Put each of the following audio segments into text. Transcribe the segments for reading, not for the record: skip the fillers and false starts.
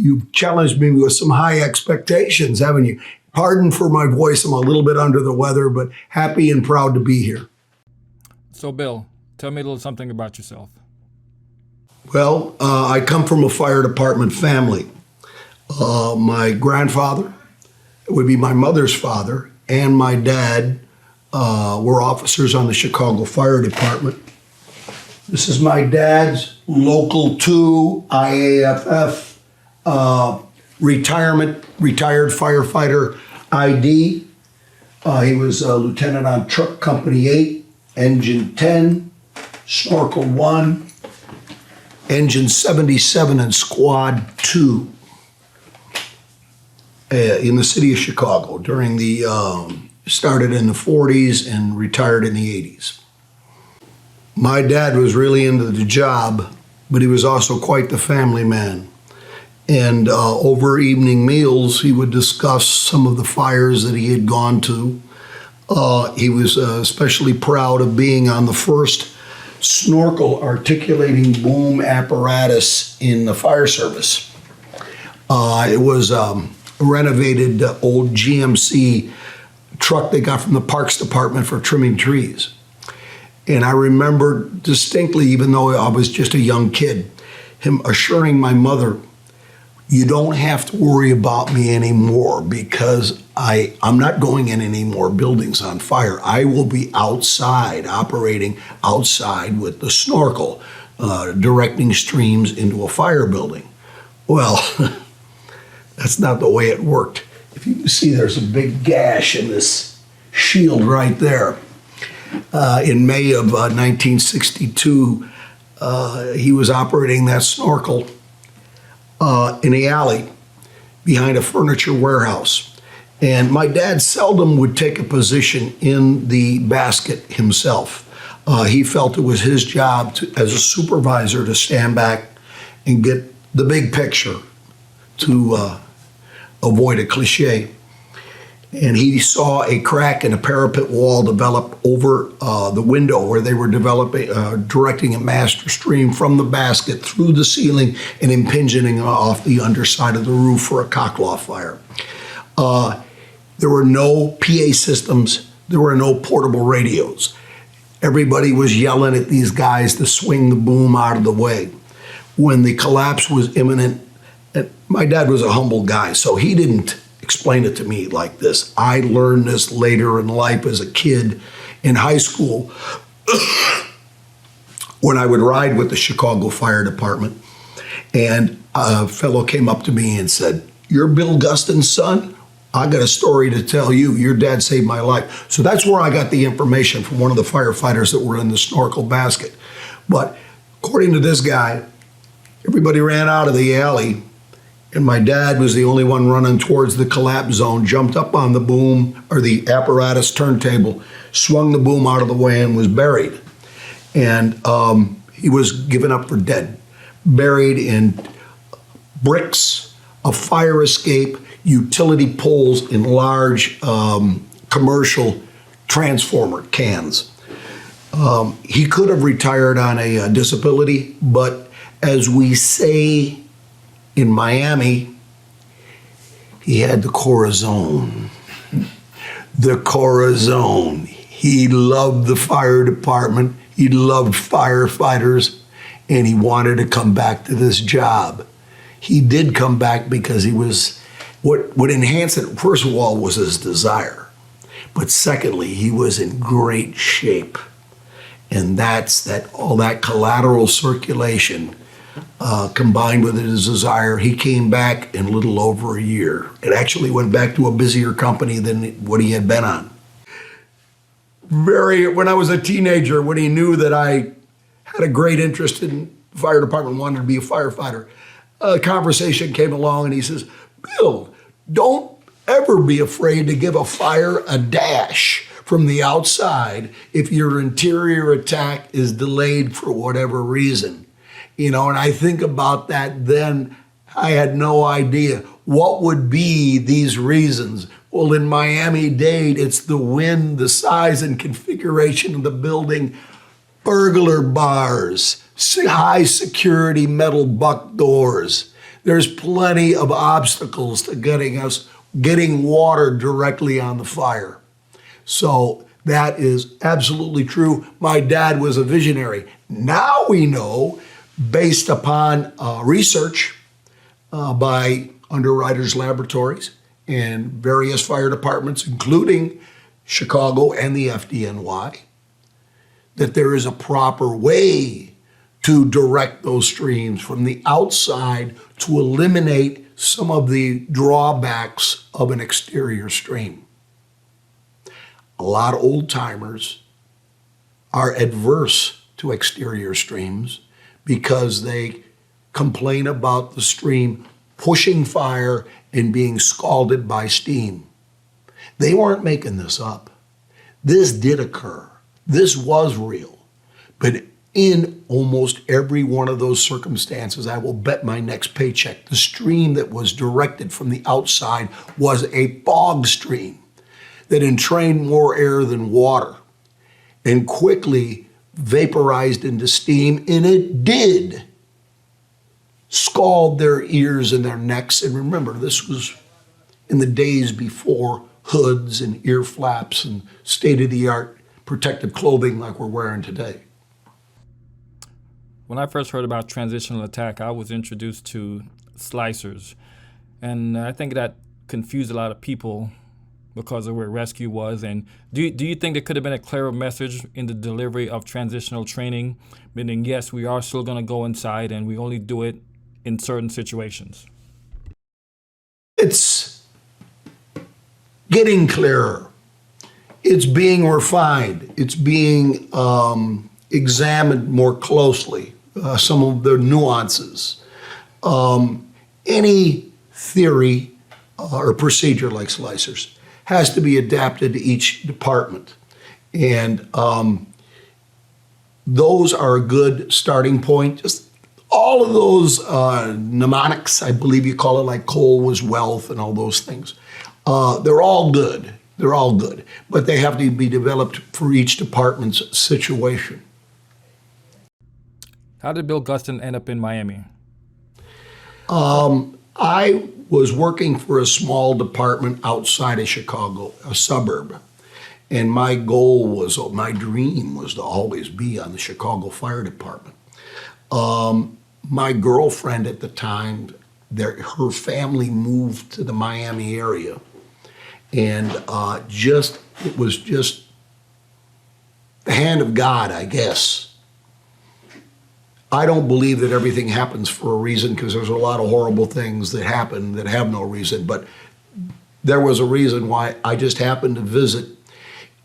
You've challenged me with some high expectations, haven't you? Pardon for my voice. I'm a little bit under the weather, but happy and proud to be here. So, Bill, tell me a little something about yourself. Well, I come from a fire department family. My grandfather would be my mother's father, and my dad were officers on the Chicago Fire Department. This is my dad's Local 2 IAFF retired firefighter ID. He was a lieutenant on Truck Company 8, Engine 10, Snorkel 1, Engine 77, and Squad 2 in the city of Chicago during the, started in the 40s and retired in the 80s. My dad was really into the job, but he was also quite the family man. And over evening meals, he would discuss some of the fires that he had gone to. He was especially proud of being on the first snorkel articulating boom apparatus in the fire service. It was a renovated old GMC truck they got from the Parks Department for trimming trees. And I remember distinctly, even though I was just a young kid, him assuring my mother, "You don't have to worry about me anymore because I'm not going in any more buildings on fire. I will be outside, operating outside with the snorkel, directing streams into a fire building." Well, that's not the way it worked. If you can see, there's a big gash in this shield right there. In May of 1962, he was operating that snorkel in the alley behind a furniture warehouse. And my dad seldom would take a position in the basket himself. He felt it was his job as a supervisor to stand back and get the big picture, to avoid a cliche. And he saw a crack in a parapet wall develop over the window where they were directing a master stream from the basket through the ceiling and impinging off the underside of the roof for a cockloft fire. There were no PA systems. There were no portable radios. Everybody was yelling at these guys to swing the boom out of the way. When the collapse was imminent, my dad was a humble guy, so he didn't explain it to me like this. I learned this later in life as a kid in high school when I would ride with the Chicago Fire Department, and a fellow came up to me and said, "You're Bill Gustin's son? I got a story to tell you. Your dad saved my life." So that's where I got the information from one of the firefighters that were in the snorkel basket. But according to this guy, everybody ran out of the alley, and my dad was the only one running towards the collapse zone, jumped up on the boom or the apparatus turntable, swung the boom out of the way, and was buried. And he was given up for dead, buried in bricks, a fire escape, utility poles in large commercial transformer cans. He could have retired on a disability, but as we say in Miami, he had the corazon. The corazon. He loved the fire department. He loved firefighters, and he wanted to come back to this job. He did come back because he was, what would enhance it, first of all, was his desire. But secondly, he was in great shape. And that's all that collateral circulation combined with his desire. He came back in a little over a year. It actually went back to a busier company than what he had been on. When I was a teenager, when he knew that I had a great interest in the fire department, wanted to be a firefighter, a conversation came along and he says, "Bill, don't ever be afraid to give a fire a dash from the outside if your interior attack is delayed for whatever reason." You know, and I think about that then. I had no idea what would be these reasons. Well, in Miami-Dade, it's the wind, the size and configuration of the building, burglar bars, high security metal buck doors. There's plenty of obstacles to getting water directly on the fire. So that is absolutely true. My dad was a visionary. Now we know, based upon research by Underwriters Laboratories and various fire departments, including Chicago and the FDNY, that there is a proper way to direct those streams from the outside to eliminate some of the drawbacks of an exterior stream. A lot of old timers are adverse to exterior streams because they complain about the stream pushing fire and being scalded by steam. They weren't making this up. This did occur. This was real. But in almost every one of those circumstances, I will bet my next paycheck, the stream that was directed from the outside was a fog stream that entrained more air than water and quickly vaporized into steam, and it did scald their ears and their necks. And remember, this was in the days before hoods and ear flaps and state-of-the-art protective clothing like we're wearing today. When I first heard about transitional attack, I was introduced to slicers. And I think that confused a lot of people because of where rescue was. And do you think there could have been a clearer message in the delivery of transitional training, meaning, yes, we are still going to go inside and we only do it in certain situations? It's getting clearer. It's being refined. It's being examined more closely, some of the nuances. Any theory or procedure like slicers has to be adapted to each department. And those are a good starting point. Just all of those mnemonics, I believe you call it, like coal was wealth and all those things. They're all good. They're all good, but they have to be developed for each department's situation. How did Bill Gustin end up in Miami? I was working for a small department outside of Chicago, a suburb, and my dream was to always be on the Chicago Fire Department. My girlfriend at the time, her family moved to the Miami area, and it was just the hand of God, I guess. I don't believe that everything happens for a reason, because there's a lot of horrible things that happen that have no reason, but there was a reason why. I just happened to visit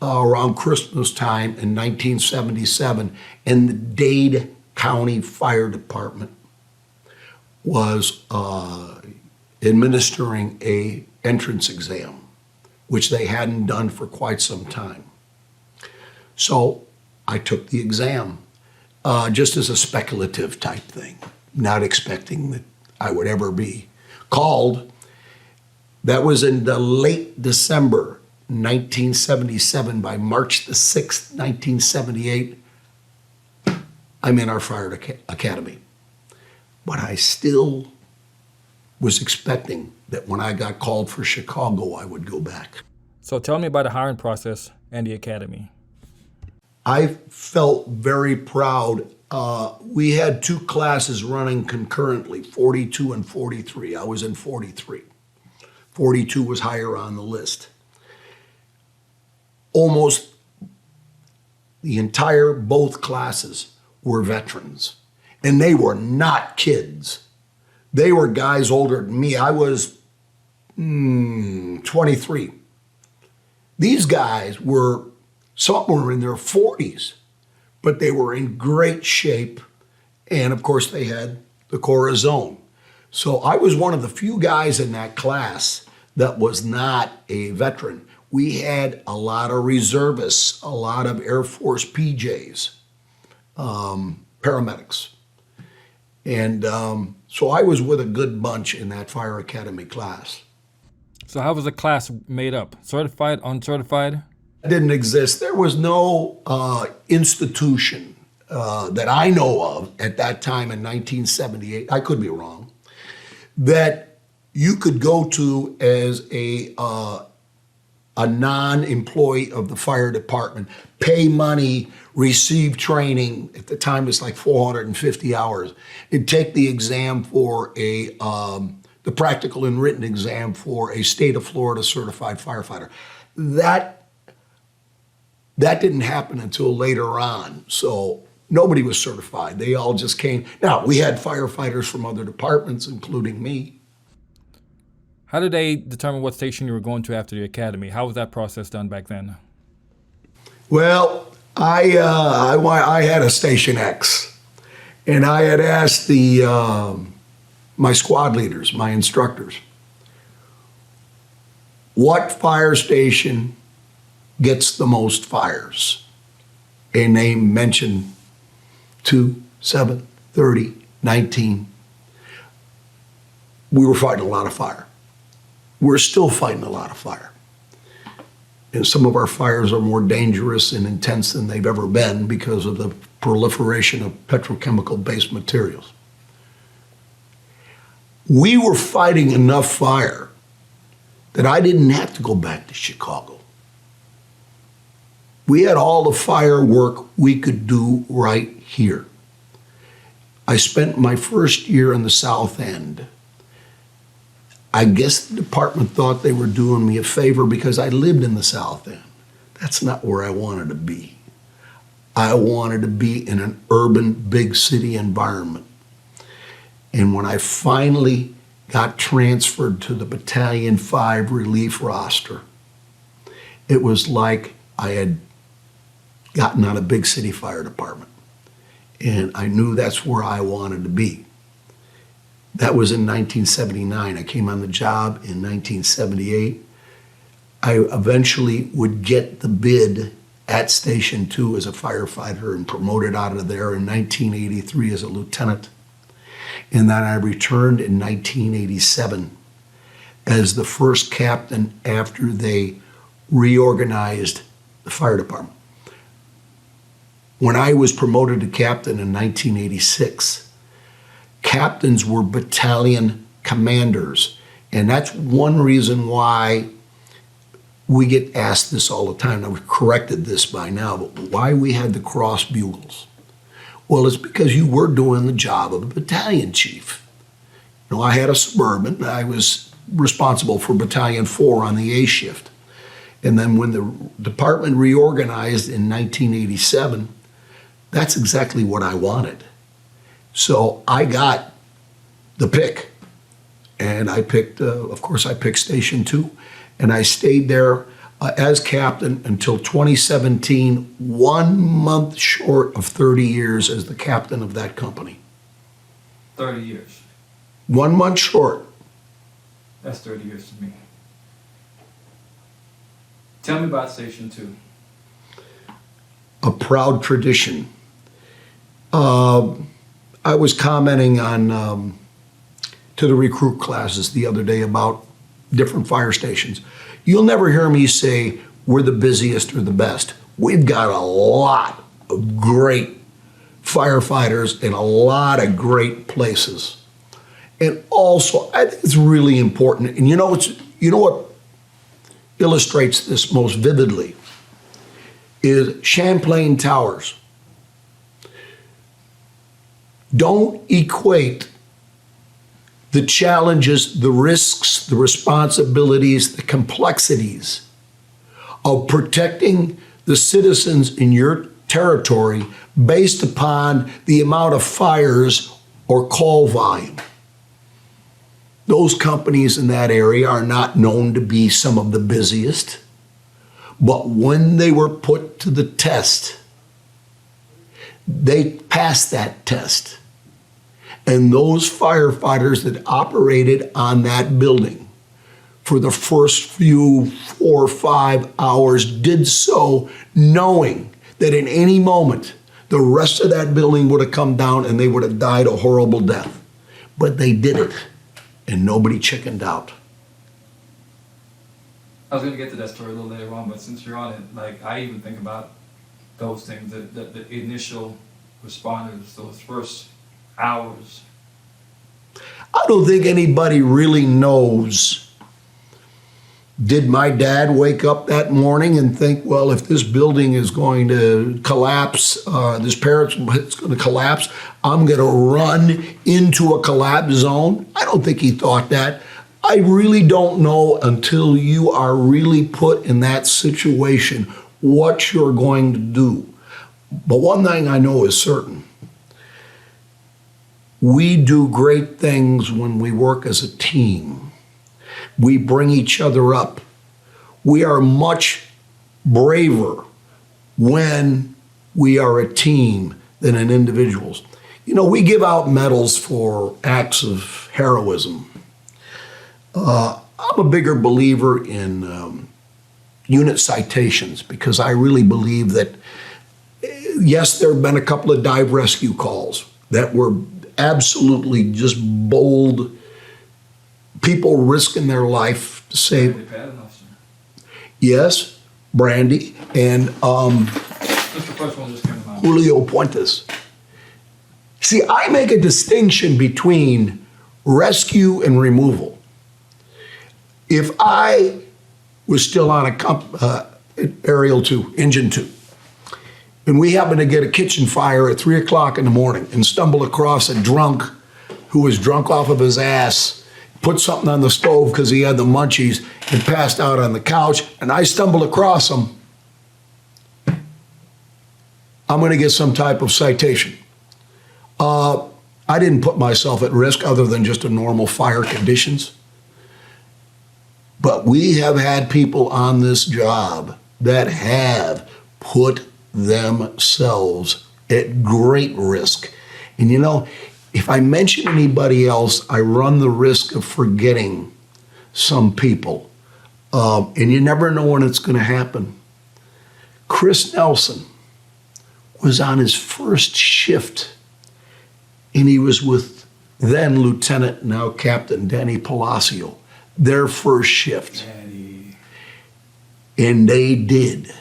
around Christmas time in 1977, and the Dade County Fire Department was administering a entrance exam, which they hadn't done for quite some time. So I took the exam. Just as a speculative type thing, not expecting that I would ever be called. That was in the late December 1977. By March the 6th, 1978, I'm in our fire academy. But I still was expecting that when I got called for Chicago, I would go back. So tell me about the hiring process and the academy. I felt very proud. We had two classes running concurrently, 42 and 43. I was in 43. 42 was higher on the list. Almost both classes were veterans, and they were not kids. They were guys older than me. I was 23. These guys were, some were in their 40s, but they were in great shape. And of course, they had the Corazon. So I was one of the few guys in that class that was not a veteran. We had a lot of reservists, a lot of Air Force PJs, paramedics. And so I was with a good bunch in that fire academy class. So how was the class made up? Certified, uncertified? Didn't exist. There was no institution that I know of at that time in 1978, I could be wrong, that you could go to as a non-employee of the fire department, pay money, receive training. At the time, it's like 450 hours. And take the exam for the practical and written exam for a state of Florida certified firefighter. That didn't happen until later on. So nobody was certified. They all just came. Now, we had firefighters from other departments, including me. How did they determine what station you were going to after the academy? How was that process done back then? Well, I had a Station X, and I had asked my squad leaders, my instructors, what fire station gets the most fires? And they mentioned 2, 7, 30, 19. We were fighting a lot of fire. We're still fighting a lot of fire. And some of our fires are more dangerous and intense than they've ever been because of the proliferation of petrochemical-based materials. We were fighting enough fire that I didn't have to go back to Chicago. We had all the fire work we could do right here. I spent my first year in the South End. I guess the department thought they were doing me a favor because I lived in the South End. That's not where I wanted to be. I wanted to be in an urban, big city environment. And when I finally got transferred to the Battalion 5 relief roster, it was like I had gotten out of big city fire department. And I knew that's where I wanted to be. That was in 1979. I came on the job in 1978. I eventually would get the bid at Station 2 as a firefighter and promoted out of there in 1983 as a lieutenant. And then I returned in 1987 as the first captain after they reorganized the fire department. When I was promoted to captain in 1986, captains were battalion commanders. And that's one reason why we get asked this all the time. Now, we've corrected this by now, but why we had the cross bugles? Well, it's because you were doing the job of a battalion chief. You know, I had a Suburban. I was responsible for Battalion 4 on the A shift. And then when the department reorganized in 1987, that's exactly what I wanted. So I got the pick, and I picked, of course, I picked Station 2, and I stayed there as captain until 2017, 1 month short of 30 years as the captain of that company. 30 years. 1 month short. That's 30 years to me. Tell me about Station 2. A proud tradition. I was commenting on to the recruit classes the other day about different fire stations. You'll never hear me say we're the busiest or the best. We've got a lot of great firefighters in a lot of great places. And also, I think it's really important. And you know what illustrates this most vividly is Champlain Towers. Don't equate the challenges, the risks, the responsibilities, the complexities of protecting the citizens in your territory based upon the amount of fires or call volume. Those companies in that area are not known to be some of the busiest, but when they were put to the test, they passed that test. And those firefighters that operated on that building for the first few 4 or 5 hours did so knowing that in any moment the rest of that building would have come down and they would have died a horrible death. But they did it, and nobody chickened out. I was going to get to that story a little later on, but since you're on it, like I even think about those things, the initial responders, those first hours I don't think anybody really knows. Did my dad wake up that morning and think, well, if this building is going to collapse, this parapet's going to collapse, I'm going to run into a collapse zone? I don't think he thought that. I really don't know until you are really put in that situation what you're going to do. But one thing I know is certain. We do great things when we work as a team. We bring each other up. We are much braver when we are a team than in individuals. You know, we give out medals for acts of heroism. I'm a bigger believer in unit citations because I really believe that, yes, there have been a couple of dive rescue calls that were absolutely just bold, people risking their life to save. Yes, Brandy, and Julio Puentes. See, I make a distinction between rescue and removal. If I was still on a aerial 2, engine 2, and we happened to get a kitchen fire at 3 o'clock in the morning and stumble across a drunk who was drunk off of his ass, put something on the stove because he had the munchies and passed out on the couch, and I stumble across him, I'm going to get some type of citation. I didn't put myself at risk other than just a normal fire conditions. But we have had people on this job that have put themselves at great risk. And you know, if I mention anybody else, I run the risk of forgetting some people. And you never know when it's going to happen. Chris Nelson was on his first shift, and he was with then Lieutenant, now Captain Danny Palacio, their first shift. And they did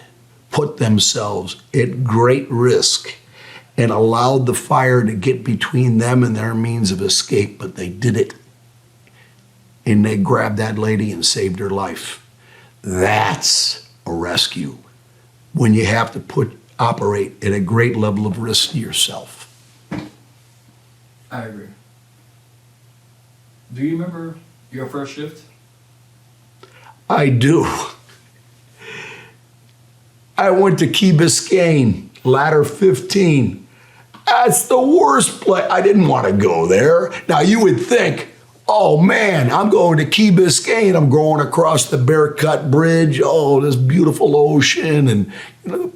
put themselves at great risk and allowed the fire to get between them and their means of escape, but they did it. And they grabbed that lady and saved her life. That's a rescue, when you have to operate at a great level of risk to yourself. I agree. Do you remember your first shift? I do. I went to Key Biscayne, ladder 15. That's the worst place. I didn't want to go there. Now you would think, oh man, I'm going to Key Biscayne. I'm going across the Bear Cut Bridge. Oh, this beautiful ocean. And you know,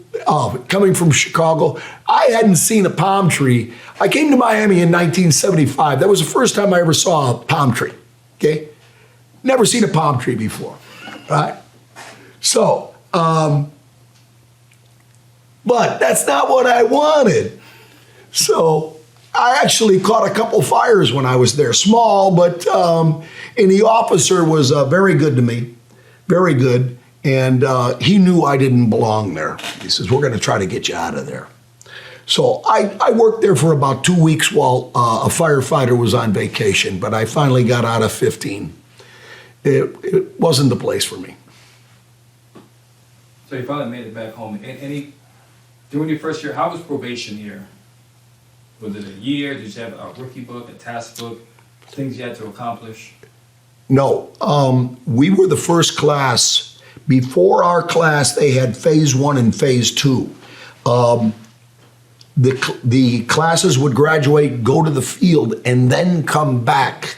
coming from Chicago, I hadn't seen a palm tree. I came to Miami in 1975. That was the first time I ever saw a palm tree. Okay, never seen a palm tree before, right? So, but that's not what I wanted. So I actually caught a couple fires when I was there, small, but, and the officer was very good to me, very good. And he knew I didn't belong there. He says, we're going to try to get you out of there. So I worked there for about 2 weeks while a firefighter was on vacation, but I finally got out of 15. It wasn't the place for me. So you finally made it back home. During your first year, how was probation here? Was it a year? Did you have a rookie book, a task book, things you had to accomplish? No. We were the first class. Before our class, they had phase 1 and phase 2. The classes would graduate, go to the field, and then come back.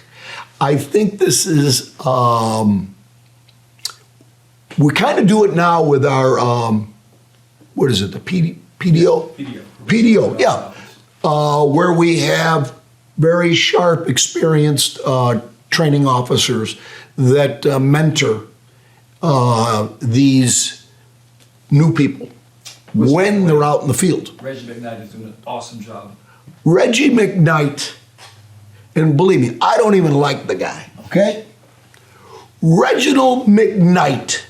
I think this is, we kind of do it now with our, what is it, the PDO? PDO, yeah. Where we have very sharp, experienced training officers that mentor these new people when they're out in the field. Reggie McKnight is doing an awesome job. Reggie McKnight, and believe me, I don't even like the guy, okay? Reginald McKnight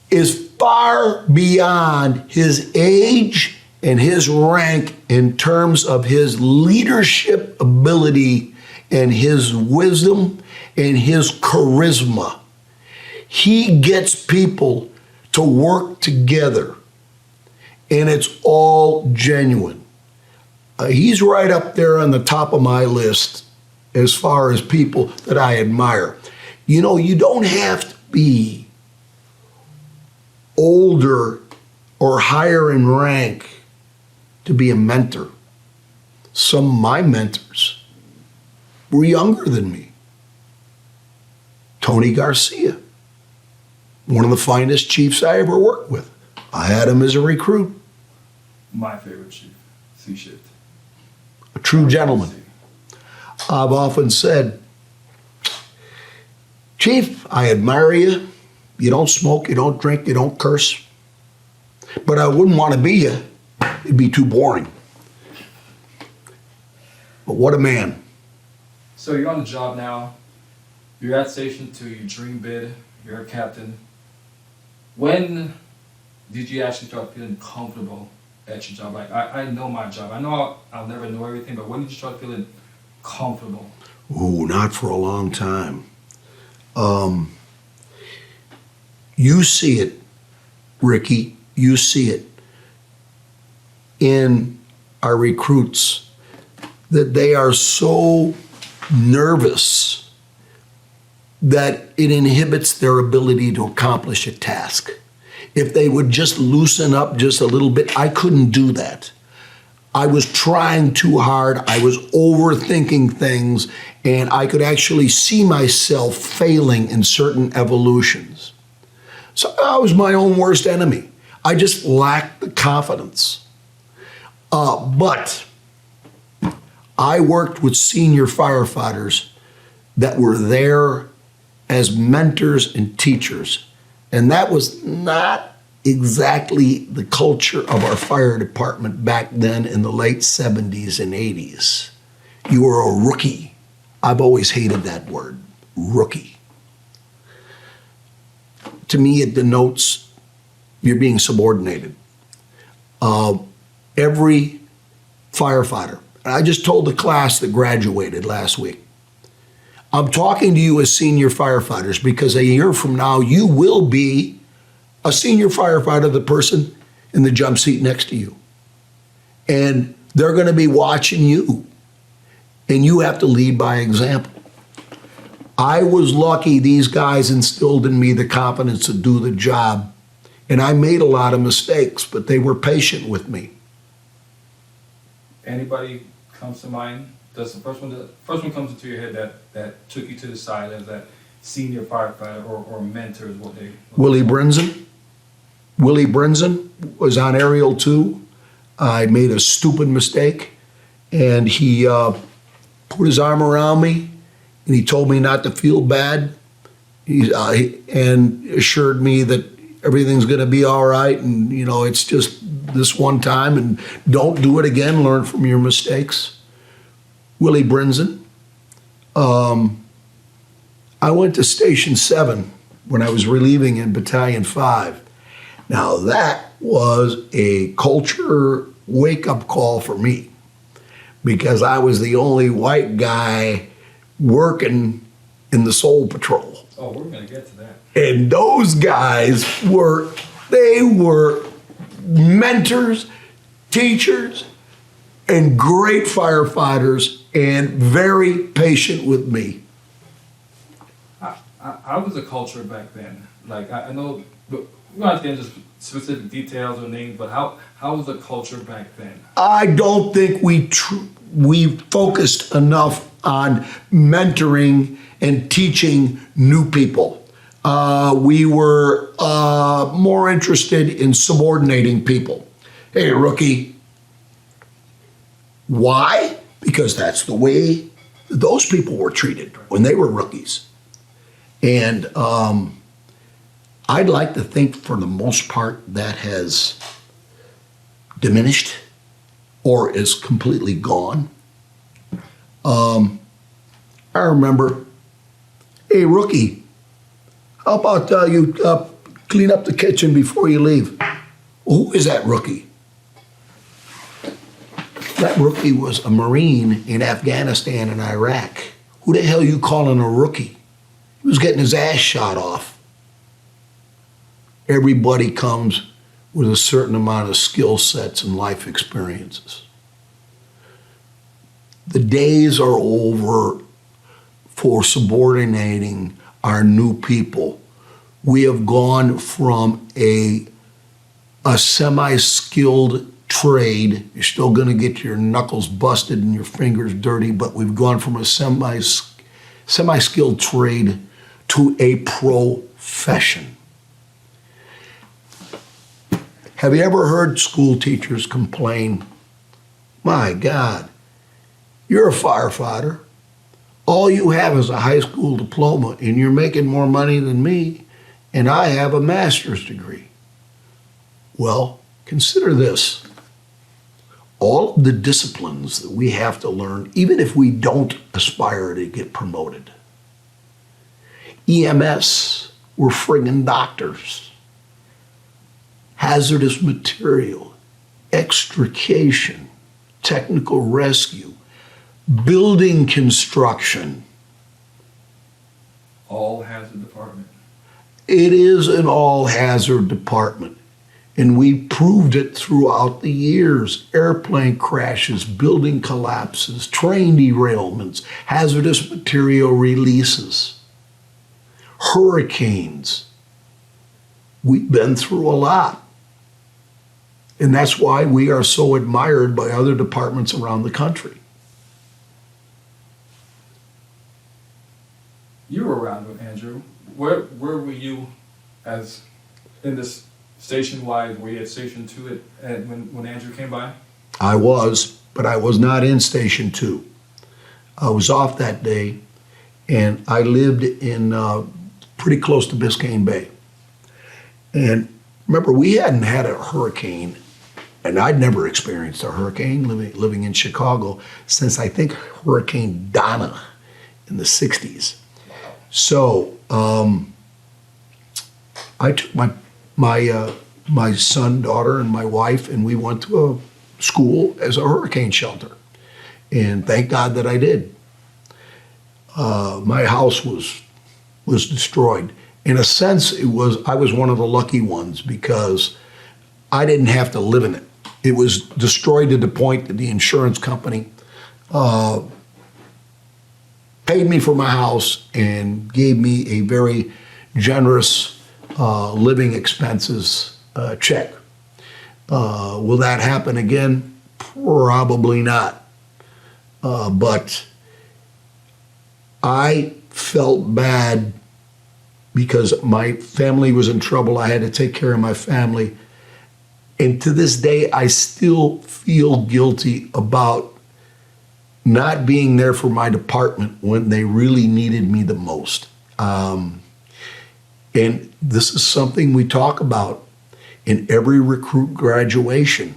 is far beyond his age and his rank in terms of his leadership ability and his wisdom and his charisma. He gets people to work together, and it's all genuine. He's right up there on the top of my list as far as people that I admire. You know, you don't have to be older or higher in rank to be a mentor. Some of my mentors were younger than me. Tony Garcia, one of the finest chiefs I ever worked with. I had him as a recruit. My favorite chief, C-Shift. A true gentleman. I've often said, Chief, I admire you. You don't smoke, you don't drink, you don't curse. But I wouldn't want to be you. It'd be too boring. But what a man. So you're on the job now. You're at Station 2, you dream big, you're a captain. When did you actually start feeling comfortable at your job? Like, I know my job. I know I'll never know everything, but when did you start feeling comfortable? Ooh, not for a long time. You see it, Ricky, you see it in our recruits that they are so nervous that it inhibits their ability to accomplish a task. If they would just loosen up just a little bit, I couldn't do that. I was trying too hard, I was overthinking things, and I could actually see myself failing in certain evolutions. So I was my own worst enemy. I just lacked the confidence. But I worked with senior firefighters that were there as mentors and teachers. And that was not exactly the culture of our fire department back then in the late 70s and 80s. You were a rookie. I've always hated that word, rookie. To me, it denotes you're being subordinated. Every firefighter, and I just told the class that graduated last week, I'm talking to you as senior firefighters because a year from now, you will be a senior firefighter, the person in the jump seat next to you. And they're going to be watching you. And you have to lead by example. I was lucky these guys instilled in me the confidence to do the job. And I made a lot of mistakes, but they were patient with me. Anybody comes to mind? Does the first one comes into your head that took you to the side as that senior firefighter or mentor is what they... Willie Brinson. Willie Brinson was on Aerial 2. I made a stupid mistake, and he put his arm around me, and he told me not to feel bad, and assured me that everything's going to be all right, and you know it's just this one time, and don't do it again. Learn from your mistakes. Willie Brinson. I went to Station 7 when I was relieving in Battalion 5. Now that was a culture wake-up call for me because I was the only white guy working in the Soul Patrol. Oh, we're going to get to that. And those guys were mentors, teachers, and great firefighters and very patient with me. I was a culture back then. Like, I know, we don't have to get into specific details or names, but how was the culture back then? I don't think we focused enough on mentoring and teaching new people. We were more interested in subordinating people. Hey, rookie. Why? Because that's the way those people were treated when they were rookies. And I'd like to think for the most part that has diminished or is completely gone. I remember, hey, rookie, how about you clean up the kitchen before you leave? Well, who is that rookie? That rookie was a Marine in Afghanistan and Iraq. Who the hell you calling a rookie? He was getting his ass shot off. Everybody comes with a certain amount of skill sets and life experiences. The days are over for subordinating our new people. We have gone from a semi-skilled trade. You're still going to get your knuckles busted and your fingers dirty, but we've gone from a semi-skilled trade to a profession. Have you ever heard school teachers complain, my God, you're a firefighter. All you have is a high school diploma and you're making more money than me and I have a master's degree. Well, consider this. All of the disciplines that we have to learn, even if we don't aspire to get promoted. EMS, we're friggin' doctors. Hazardous material, extrication, technical rescue, building construction. All hazard department. It is an all-hazard department, and we proved it throughout the years. Airplane crashes, building collapses, train derailments, hazardous material releases, hurricanes. We've been through a lot. And that's why we are so admired by other departments around the country. You were around with Andrew. Where were you as in this station-wide? Were you at Station 2 when Andrew came by? I was, but I was not in Station 2. I was off that day, and I lived in pretty close to Biscayne Bay. And remember, we hadn't had a hurricane, and I'd never experienced a hurricane living in Chicago since I think Hurricane Donna in the 60s. So I took my son, daughter, and my wife, and we went to a school as a hurricane shelter. And thank God that I did. My house was destroyed. In a sense, I was one of the lucky ones because I didn't have to live in it. It was destroyed to the point that the insurance company paid me for my house and gave me a very generous living expenses check. Will that happen again? Probably not. But I felt bad because my family was in trouble. I had to take care of my family. And to this day, I still feel guilty about not being there for my department when they really needed me the most. And this is something we talk about in every recruit graduation.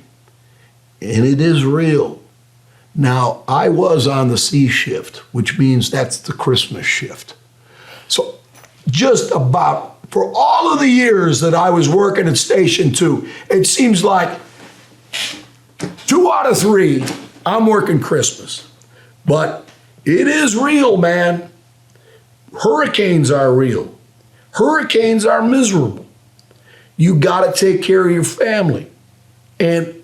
And it is real. Now, I was on the C shift, which means that's the Christmas shift. So just about for all of the years that I was working at Station 2, it seems like 2 out of 3, I'm working Christmas. But it is real, man. Hurricanes are real. Hurricanes are miserable. You got to take care of your family. And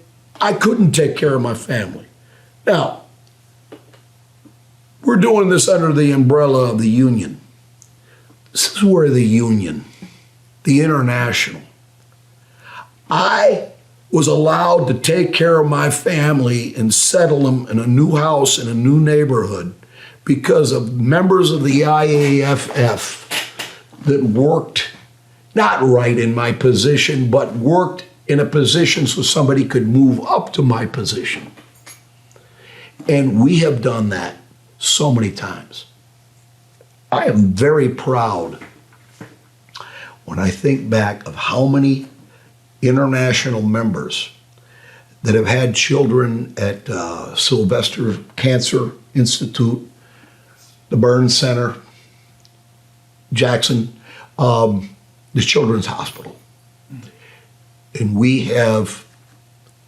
I couldn't take care of my family. Now, we're doing this under the umbrella of the union. This is where the union, the international. I was allowed to take care of my family and settle them in a new house in a new neighborhood because of members of the IAFF that worked not right in my position, but worked in a position so somebody could move up to my position. And we have done that so many times. I am very proud when I think back of how many international members that have had children at Sylvester Cancer Institute, the Burn Center, Jackson, the Children's Hospital. And we have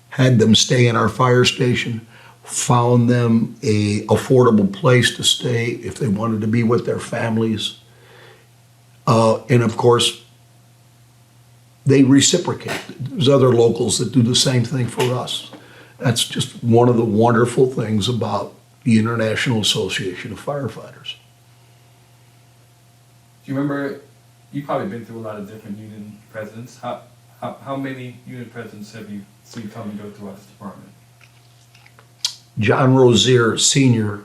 had them stay in our fire station found them a affordable place to stay if they wanted to be with their families. And of course, they reciprocate. There's other locals that do the same thing for us. That's just one of the wonderful things about the International Association of Firefighters. Do you remember, you've probably been through a lot of different union presidents. How many union presidents have you seen come and go throughout this department? John Rozier Sr.,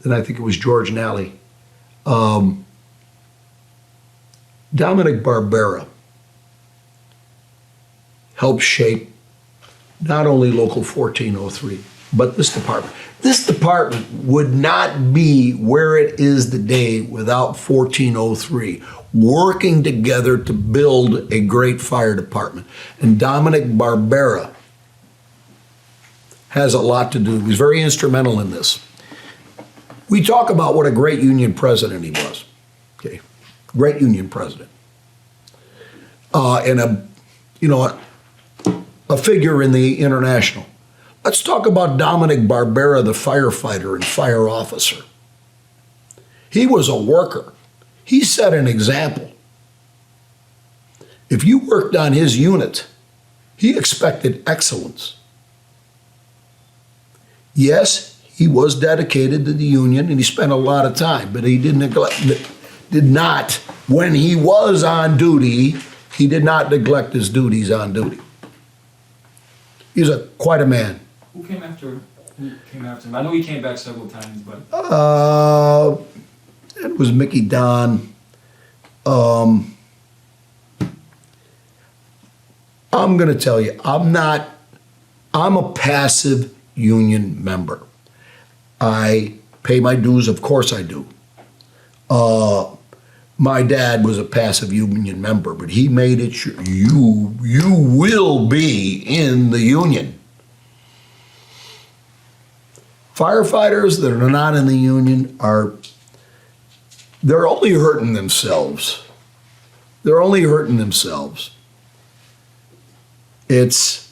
and I think it was George Nally. Dominic Barbera helped shape not only Local 1403, but this department. This department would not be where it is today without 1403, working together to build a great fire department. And Dominic Barbera has a lot to do. He's very instrumental in this. We talk about what a great union president he was. Okay, great union president, and a figure in the international. Let's talk about Dominic Barbera, the firefighter and fire officer. He was a worker. He set an example. If you worked on his unit, he expected excellence. Yes, he was dedicated to the union and he spent a lot of time, but he did not, when he was on duty, he did not neglect his duties on duty. He's quite a man. Who came after him? I know he came back several times, but it was Mickey Don. I'm going to tell you, I'm a passive union member. I pay my dues, of course I do. My dad was a passive union member, but he made it sure you will be in the union. Firefighters that are not in the union they're only hurting themselves. They're only hurting themselves. It's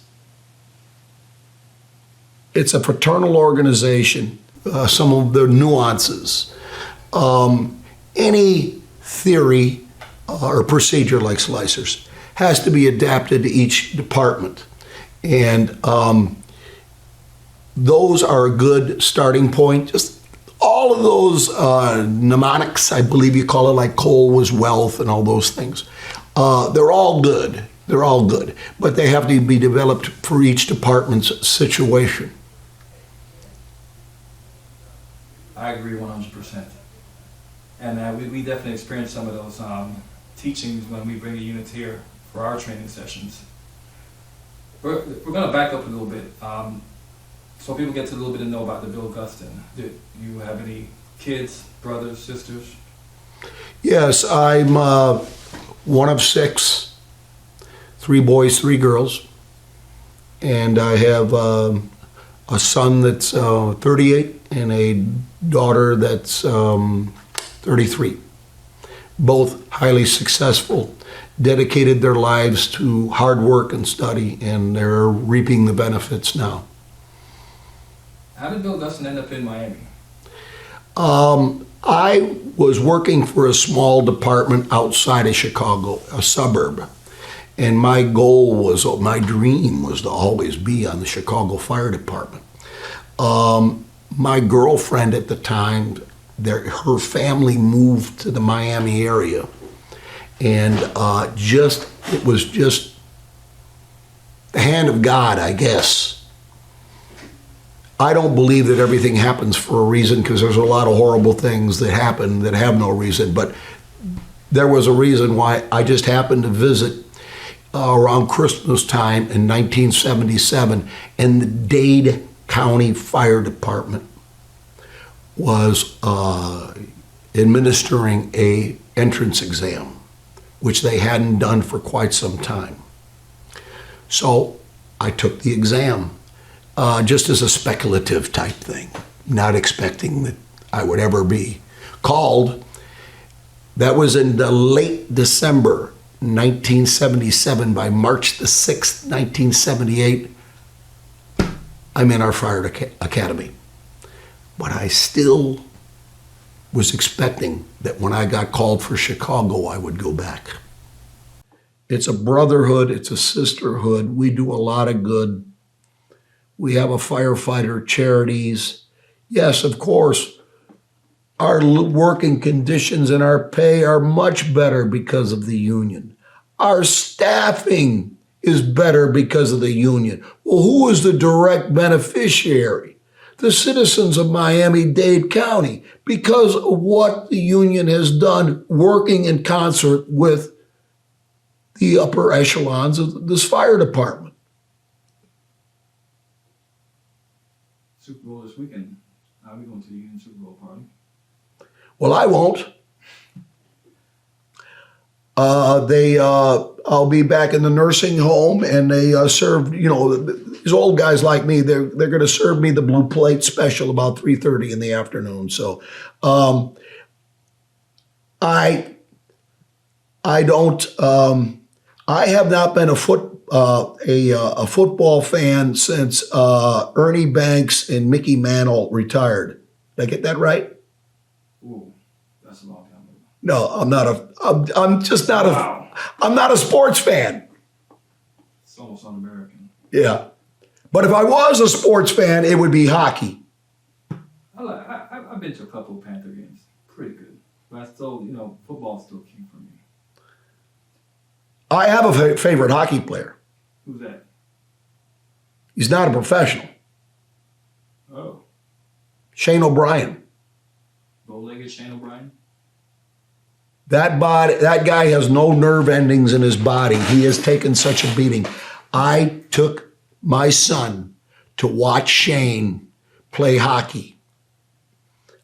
a fraternal organization. Some of the nuances. Any theory or procedure like slicers has to be adapted to each department. And those are a good starting point. Just all of those mnemonics, I believe you call it, like coal was wealth and all those things. They're all good. They're all good. But they have to be developed for each department's situation. I agree 100%. And we definitely experience some of those teachings when we bring the units here for our training sessions. We're going to back up a little bit. So people get to a little bit to know about the Bill Gustin. Do you have any kids, brothers, sisters? Yes, I'm one of 6, 3 boys, 3 girls. And I have a son that's 38 and a daughter that's 33. Both highly successful, dedicated their lives to hard work and study, and they're reaping the benefits now. How did Bill Gustin end up in Miami? I was working for a small department outside of Chicago, a suburb, and my dream was to always be on the Chicago Fire Department. My girlfriend at the time, her family moved to the Miami area, and it was just the hand of God, I guess. I don't believe that everything happens for a reason, because there's a lot of horrible things that happen that have no reason, but there was a reason why. I just happened to visit around Christmas time in 1977, and the Dade County Fire Department was administering a entrance exam, which they hadn't done for quite some time. So I took the exam. Just as a speculative type thing, not expecting that I would ever be called. That was in the late December 1977. By March the 6th, 1978, I'm in our fire academy. But I still was expecting that when I got called for Chicago, I would go back. It's a brotherhood, it's a sisterhood. We do a lot of good. We have a firefighter charities. Yes, of course, our working conditions and our pay are much better because of the union. Our staffing is better because of the union. Well, who is the direct beneficiary? The citizens of Miami-Dade County, because of what the union has done working in concert with the upper echelons of this fire department. Super Bowl this weekend. How are we going to the Union Super Bowl party? Well, I won't. I'll be back in the nursing home, and they serve, these old guys like me, they're going to serve me the blue plate special about 3:30 in the afternoon. So, I don't, I have not been a football fan since Ernie Banks and Mickey Mantle retired. Did I get that right? Ooh, that's a long time ago. No, I'm not I'm just not Wow. I'm not a sports fan. It's almost un-American. Yeah. But if I was a sports fan, it would be hockey. I've been to a couple of Panther games. Pretty good. But I still, football's still king for me. I have a favorite hockey player. Who's that? He's not a professional. Oh. Shane O'Brien. Bow-legged Shane O'Brien? That guy has no nerve endings in his body. He has taken such a beating. I took my son to watch Shane play hockey.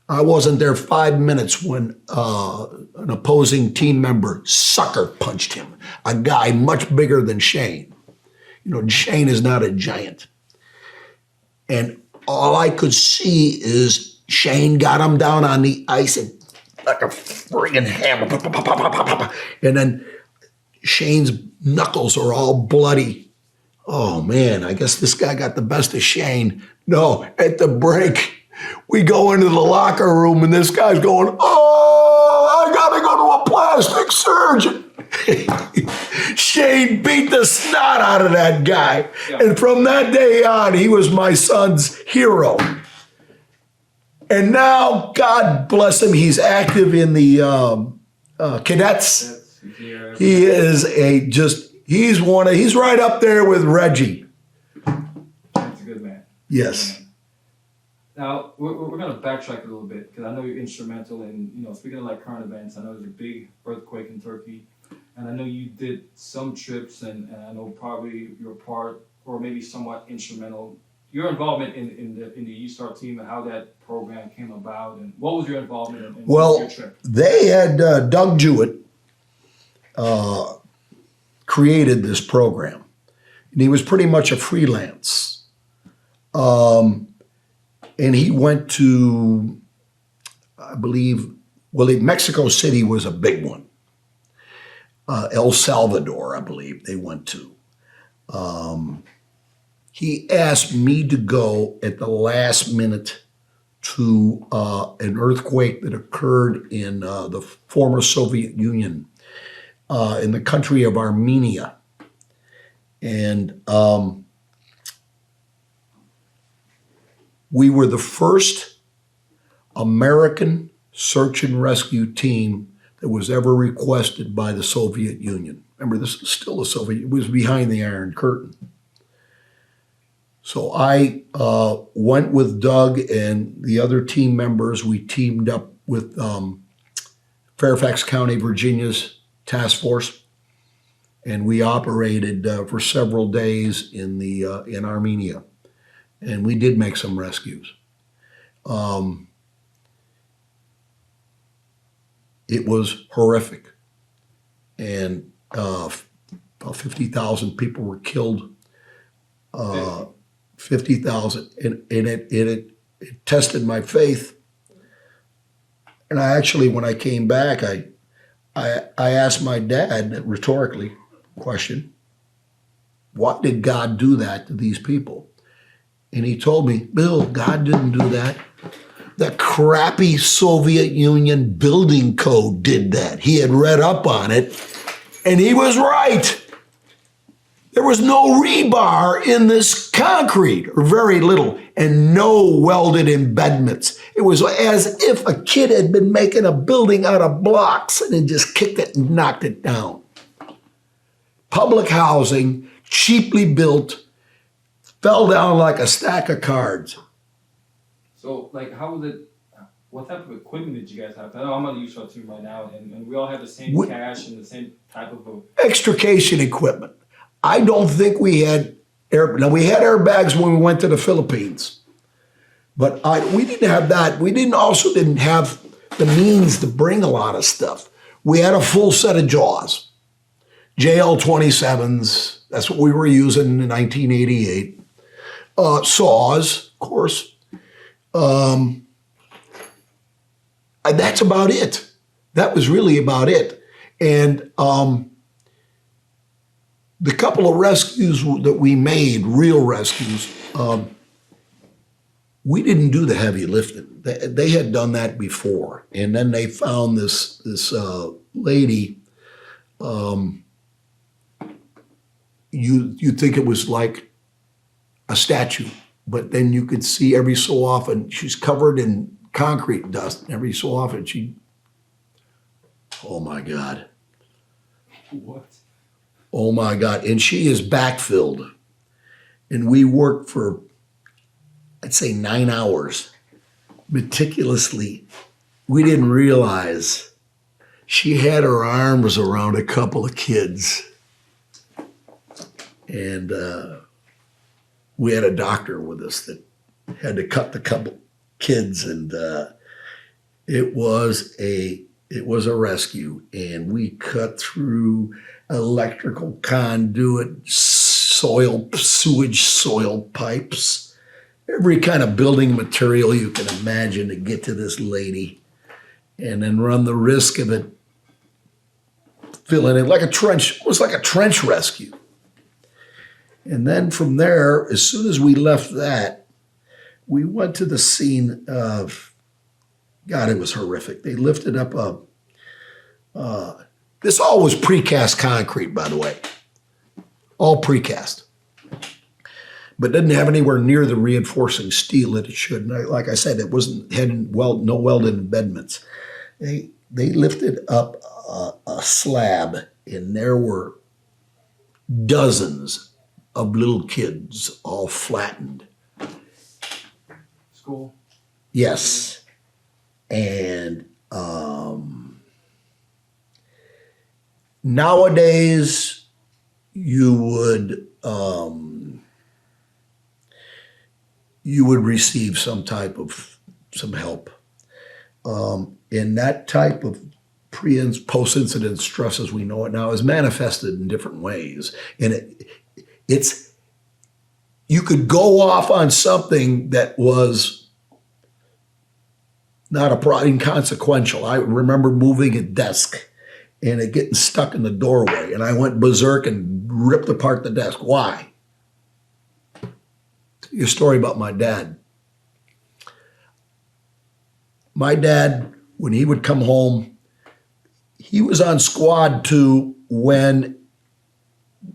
I wasn't there 5 minutes when an opposing team member sucker punched him. A guy much bigger than Shane. Shane is not a giant. And all I could see is Shane got him down on the ice and like a friggin' hammer. And then Shane's knuckles are all bloody. Oh man, I guess this guy got the best of Shane. No, at the break, we go into the locker room and this guy's going, "Oh, I gotta go to a plastic surgeon." Shane beat the snot out of that guy. Yeah. And from that day on, he was my son's hero. And now, God bless him, he's active in the cadets. He is he's right up there with Reggie. He's a good man. Yes. Now, we're going to backtrack a little bit because I know you're instrumental in, speaking of like current events, I know there's a big earthquake in Turkey, and I know you did some trips, and I know probably you're part or maybe somewhat instrumental. Your involvement in the U-Star team and how that program came about, and what was your involvement in your trip? They had Doug Jewett created this program, and he was pretty much a freelance. And he went to, I believe, Mexico City was a big one. El Salvador, I believe, they went to. He asked me to go at the last minute to an earthquake that occurred in the former Soviet Union, in the country of Armenia. And we were the first American search and rescue team that was ever requested by the Soviet Union. Remember, this is still the Soviet, it was behind the Iron Curtain. So I went with Doug and the other team members. We teamed up with Fairfax County, Virginia's task force, and we operated for several days in Armenia. And we did make some rescues. It was horrific. And 50,000 people were killed. 50,000. And it tested my faith. And I actually, when I came back, I asked my dad, rhetorically, question, why did God do that to these people? And he told me, Bill, God didn't do that. The crappy Soviet Union building code did that. He had read up on it, and he was right. There was no rebar in this concrete, or very little, and no welded embedments. It was as if a kid had been making a building out of blocks and then just kicked it and knocked it down. Public housing, cheaply built, fell down like a stack of cards. So, like, how was it? What type of equipment did you guys have? I know I'm on the youth shop team right now, and we all have the same cash and the same type of extrication equipment. I don't think we had now we had airbags when we went to the Philippines, but we didn't have that. We didn't have the means to bring a lot of stuff. We had a full set of jaws, JL-27s. That's what we were using in 1988. Saws, of course. And that's about it. That was really about it. And the couple of rescues that we made, real rescues, we didn't do the heavy lifting. They had done that before. And then they found this lady, you'd think it was like a statue, but then you could see every so often, she's covered in concrete dust. Every so often oh my God. what? Oh my God. And she is backfilled. And we worked for, I'd say 9 hours, meticulously. We didn't realize she had her arms around a couple of kids. And we had a doctor with us that had to cut the couple kids, and it was a rescue. And we cut through electrical conduit, sewage soil pipes, every kind of building material you can imagine to get to this lady, and then run the risk of it filling in like a trench. It was like a trench rescue. And then from there, as soon as we left that, we went to the scene of, God, it was horrific. They lifted up this all was precast concrete, by the way, all precast, but didn't have anywhere near the reinforcing steel that it should. And like I said, no welded embedments. They lifted up a slab, and there were dozens of little kids, all flattened. School? Yes. And nowadays you would receive some help. And that type of post-incident stress as we know it now is manifested in different ways. And you could go off on something that was not inconsequential. I remember moving a desk and it getting stuck in the doorway, and I went berserk and ripped apart the desk. Why? Tell you a story about my dad. My dad, when he would come home, he was on squad 2 when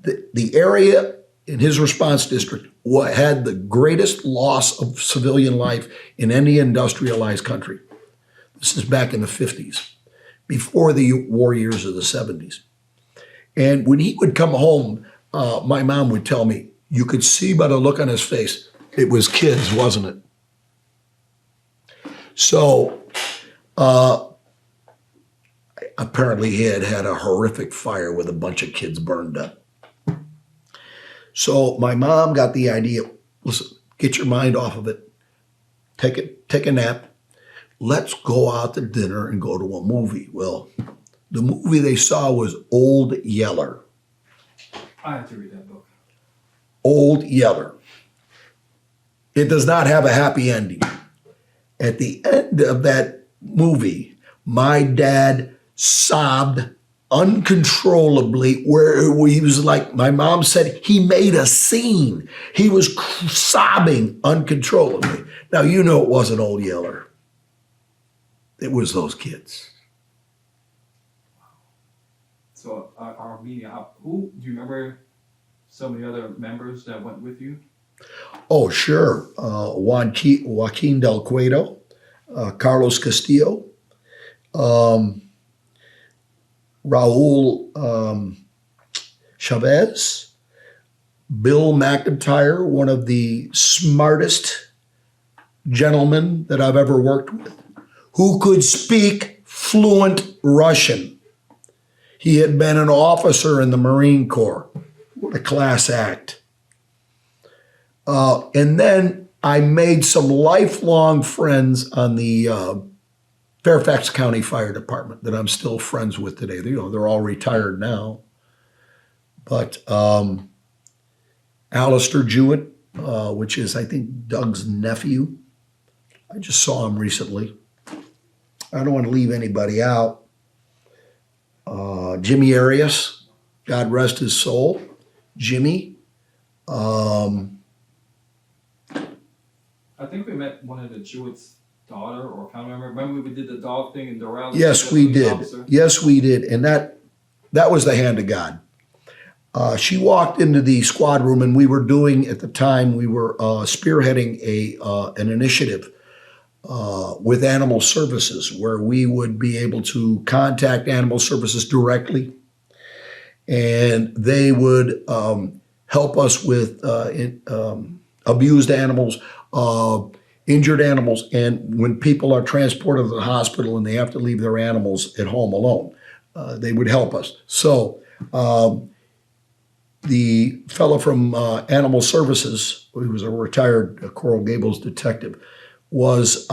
the area in his response district had the greatest loss of civilian life in any industrialized country. This is back in the 50s, before the war years of the 70s. And when he would come home, my mom would tell me, you could see by the look on his face, it was kids, wasn't it? So apparently he had a horrific fire with a bunch of kids burned up. So my mom got the idea, listen, get your mind off of it, take a nap, let's go out to dinner and go to a movie. Well, the movie they saw was Old Yeller. I have to read that book. Old Yeller. It does not have a happy ending. At the end of that movie, my dad sobbed uncontrollably, where he was like, my mom said, he made a scene. He was sobbing uncontrollably. Now, you know it wasn't Old Yeller. It was those kids. So our meeting, who do you remember? Some of the other members that went with you? Oh, sure. Joaquin Del Cueto, Carlos Castillo, Raul Chavez, Bill McIntyre, one of the smartest gentlemen that I've ever worked with, who could speak fluent Russian. He had been an officer in the Marine Corps. What a class act. And then I made some lifelong friends on the Fairfax County Fire Department that I'm still friends with today. They're all retired now. But Alistair Jewett, which is, I think, Doug's nephew. I just saw him recently. I don't want to leave anybody out. Jimmy Arias, God rest his soul. Jimmy. I think we met one of the Jewett's daughter, or I can't remember. Remember we did the dog thing in Doral? Yes, we did. Officer? Yes, we did. And that was the hand of God. She walked into the squad room, and we were spearheading an initiative with Animal Services, where we would be able to contact Animal Services directly, and they would help us with abused animals, injured animals, and when people are transported to the hospital and they have to leave their animals at home alone, they would help us. So the fellow from Animal Services, who was a retired Coral Gables detective, was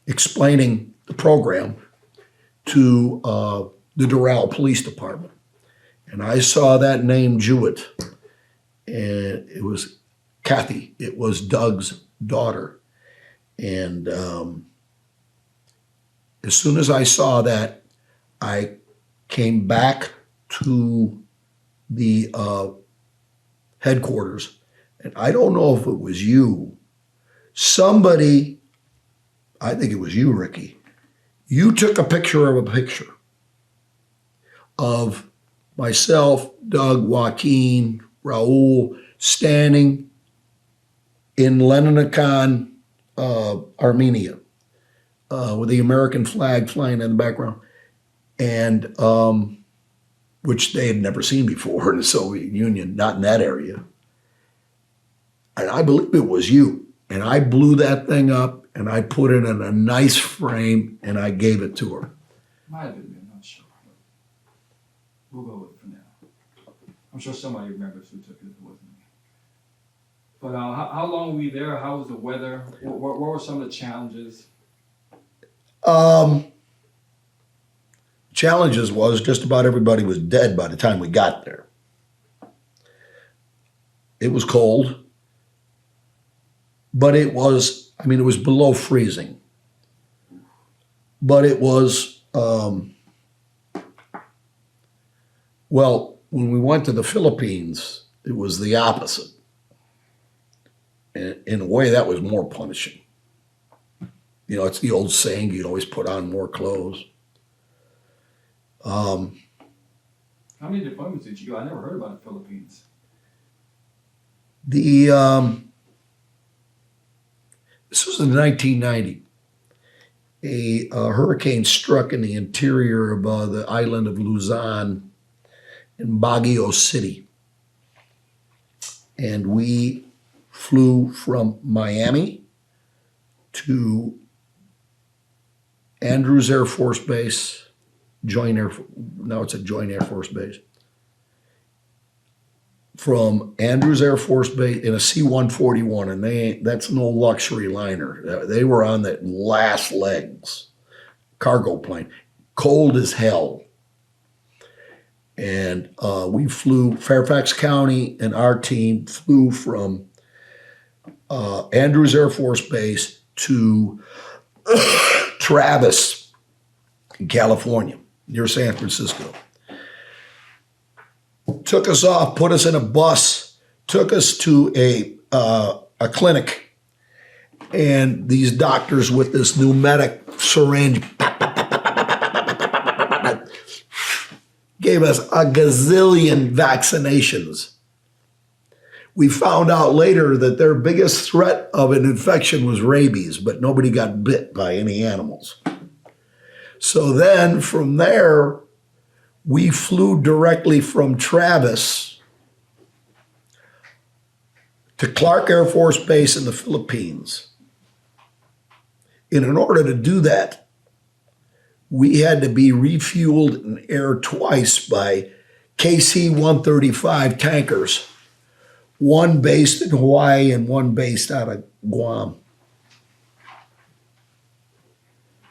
explaining the program to the Doral Police Department. And I saw that name Jewett, and it was Kathy. It was Doug's daughter. And as soon as I saw that, I came back to the headquarters, and I don't know if it was you. Somebody, I think it was you, Ricky. You took a picture of myself, Doug, Joaquin, Raul, standing in Leninakan, Armenia, with the American flag flying in the background, and which they had never seen before in the Soviet Union, not in that area. And I believe it was you. And I blew that thing up, and I put it in a nice frame, and I gave it to her. Might have been me, I'm not sure. We'll go with it for now. I'm sure somebody remembers who took it if it wasn't me. But how long were we there? How was the weather? What were some of the challenges? Challenges was just about everybody was dead by the time we got there. It was cold, but it was below freezing. But it was, when we went to the Philippines, it was the opposite. And in a way, that was more punishing. It's the old saying, you'd always put on more clothes. How many deployments did you go? I never heard about the Philippines. This was in 1990. A hurricane struck in the interior of the island of Luzon in Baguio City. And we flew from Miami to Andrews Air Force Base, now it's a Joint Air Force Base. From Andrews Air Force Base in a C-141, and that's no luxury liner. They were on the last legs, cargo plane, cold as hell. And we flew, Fairfax County and our team flew from Andrews Air Force Base to Travis in California. near San Francisco. Took us off, put us in a bus, took us to a clinic, and these doctors with this pneumatic syringe gave us a gazillion vaccinations. We found out later that their biggest threat of an infection was rabies, but nobody got bit by any animals. So then from there, we flew directly from Travis to Clark Air Force Base in the Philippines. And in order to do that, we had to be refueled in air twice by KC-135 tankers, one based in Hawaii and one based out of Guam.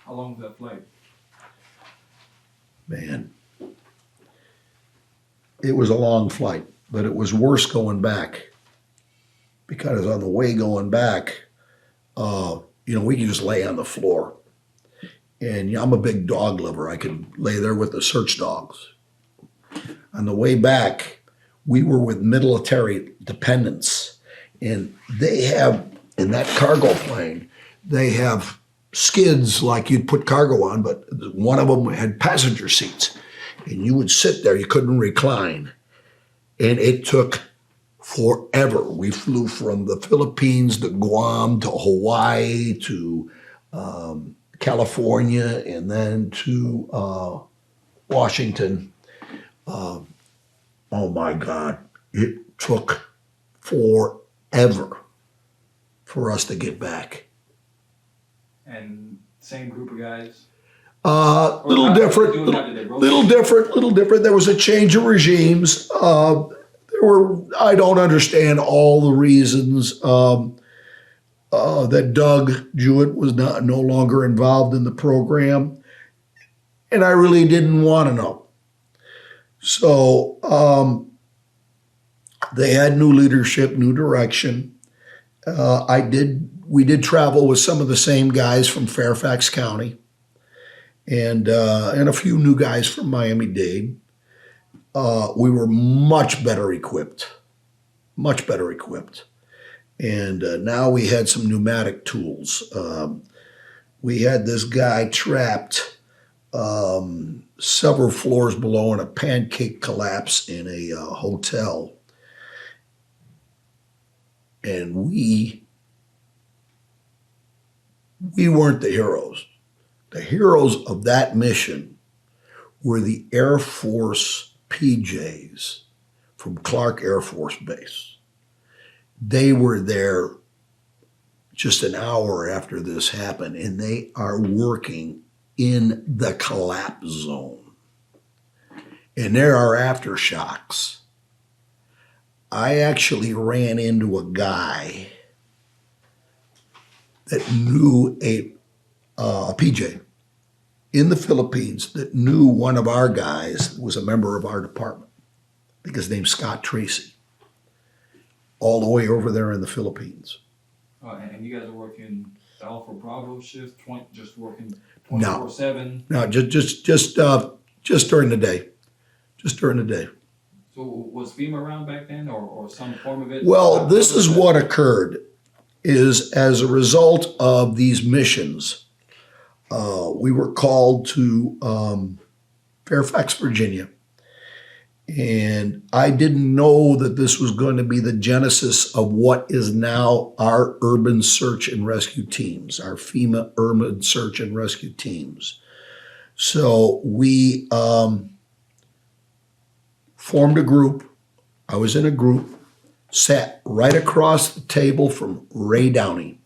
How long was that flight? Man, it was a long flight, but it was worse going back, because on the way going back, we could just lay on the floor. And I'm a big dog lover. I could lay there with the search dogs. On the way back, we were with military dependents, and they have, in that cargo plane, they have skids like you'd put cargo on, but one of them had passenger seats. And you would sit there, you couldn't recline. And it took forever. We flew from the Philippines to Guam to Hawaii to California and then to Washington. Oh my God, it took forever for us to get back. And same group of guys? Little different. There was a change of regimes. I don't understand all the reasons that Doug Jewett was no longer involved in the program, and I really didn't want to know. So they had new leadership, new direction. We did travel with some of the same guys from Fairfax County, and a few new guys from Miami-Dade. We were much better equipped. And now we had some pneumatic tools. We had this guy trapped several floors below in a pancake collapse in a hotel. And we weren't the heroes. The heroes of that mission were the Air Force PJs from Clark Air Force Base. They were there just an hour after this happened, and they are working in the collapse zone. And there are aftershocks. I actually ran into a guy that knew a PJ in the Philippines that knew one of our guys that was a member of our department. I think his name's Scott Tracy, all the way over there in the Philippines. And you guys are working the Alpha Bravo shift, just working 24/7? No, just during the day. Just during the day. So was FEMA around back then, or some form of it? Well, this is what occurred, is as a result of these missions, we were called to Fairfax, Virginia. And I didn't know that this was going to be the genesis of what is now our urban search and rescue teams, our FEMA urban search and rescue teams. So we formed a group. I was in a group, sat right across the table from Ray Downey,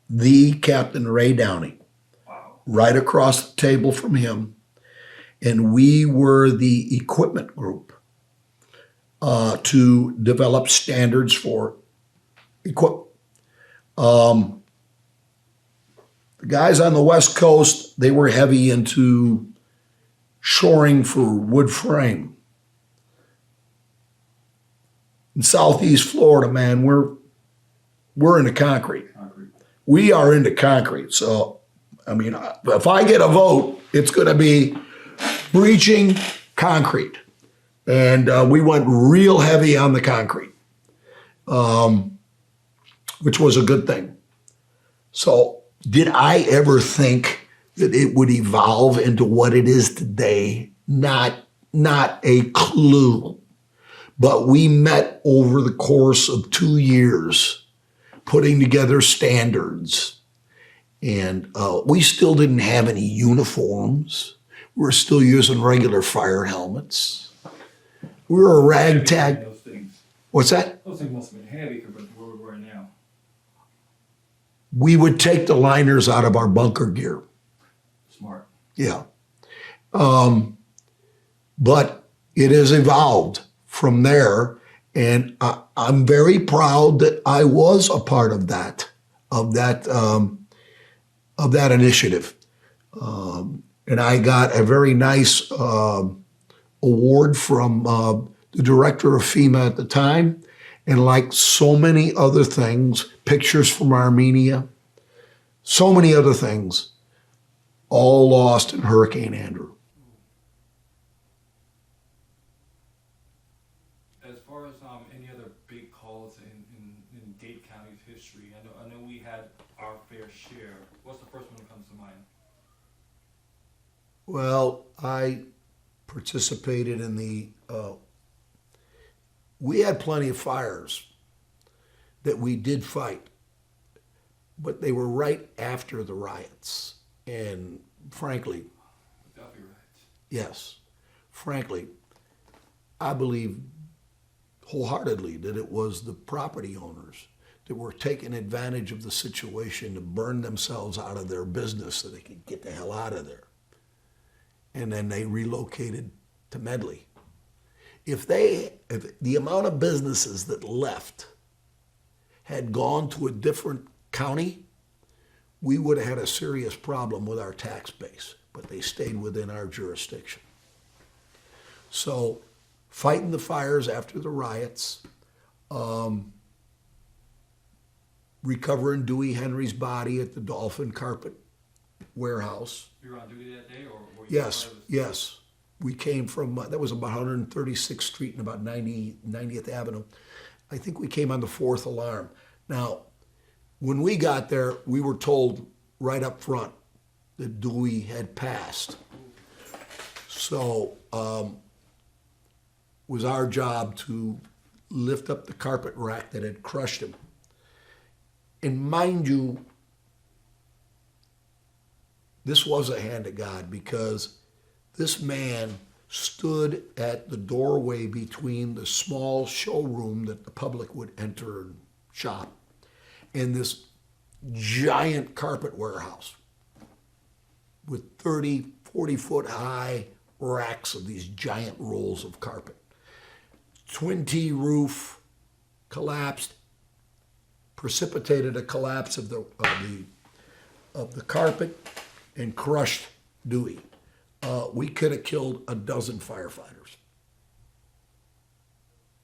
the Captain Ray Downey. Wow. Right across the table from him. And we were the equipment group to develop standards for equipment. The guys on the West Coast, they were heavy into shoring for wood frame. In Southeast Florida, man, we're into concrete. We are into concrete. So, I mean, if I get a vote, it's going to be breaching concrete. And we went real heavy on the concrete, which was a good thing. So did I ever think that it would evolve into what it is today? Not a clue. But we met over the course of 2 years, putting together standards. And we still didn't have any uniforms. We were still using regular fire helmets. We were a ragtag. Those things. What's that? Those things must have been heavy compared to where we are now. We would take the liners out of our bunker gear. Smart. Yeah. But it has evolved from there. And I'm very proud that I was a part of that initiative. And I got a very nice award from the director of FEMA at the time. And like so many other things, pictures from Armenia, so many other things, all lost in Hurricane Andrew. As far as any other big calls in Dade County's history, I know we had our fair share. What's the first one that comes to mind? Well, I participated in we had plenty of fires that we did fight, but they were right after the riots. And frankly, yes, frankly, I believe wholeheartedly that it was the property owners that were taking advantage of the situation to burn themselves out of their business so they could get the hell out of there. And then they relocated to Medley. If the amount of businesses that left had gone to a different county, we would have had a serious problem with our tax base, but they stayed within our jurisdiction. So fighting the fires after the riots, recovering Dewey Henry's body at the Dolphin Carpet Warehouse. You were on duty that day, or were you? Yes. We came from, that was about 136th Street and about 90th Avenue. I think we came on the fourth alarm. Now, when we got there, we were told right up front that Dewey had passed. So it was our job to lift up the carpet rack that had crushed him. And mind you, this was a hand of God, because this man stood at the doorway between the small showroom that the public would enter and shop and this giant carpet warehouse with 30, 40-foot high racks of these giant rolls of carpet. Twin T roof collapsed, precipitated a collapse of the carpet and crushed Dewey. We could have killed a dozen firefighters.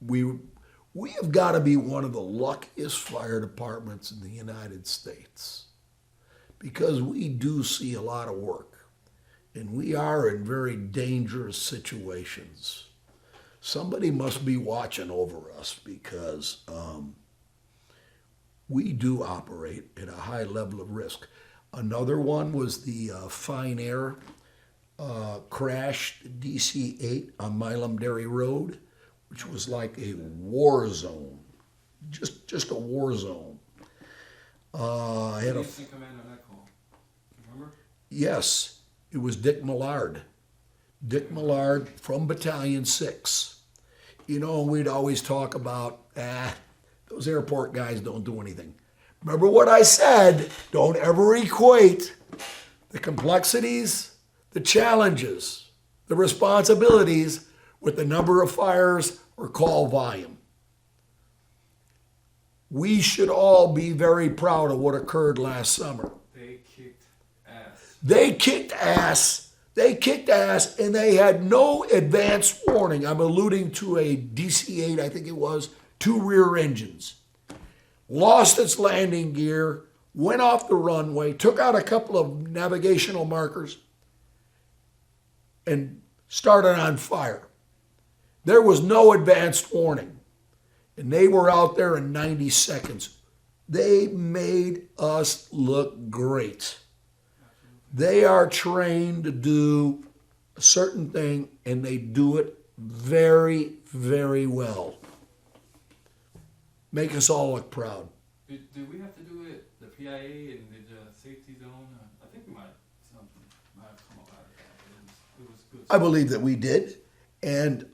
We have got to be one of the luckiest fire departments in the United States, because we do see a lot of work, and we are in very dangerous situations. Somebody must be watching over us, because we do operate at a high level of risk. Another one was the Fine Air crashed DC-8 on Milam Dairy Road, which was like a war zone, just a war zone. I had a command on that call. Remember? Yes, it was Dick Millard. Dick Millard from Battalion 6. You know, we'd always talk about, those airport guys don't do anything. Remember what I said, don't ever equate the complexities, the challenges, the responsibilities with the number of fires or call volume. We should all be very proud of what occurred last summer. They kicked ass. They kicked ass. They kicked ass, and they had no advance warning. I'm alluding to a DC-8, I think it was, 2 rear engines. Lost its landing gear, went off the runway, took out a couple of navigational markers, and started on fire. There was no advanced warning. And they were out there in 90 seconds. They made us look great. They are trained to do a certain thing, and they do it very, very well. Make us all look proud. Did we have to do it, the PIA and the safety zone? I think we something might have come up out of that. It was good. I believe that we did. And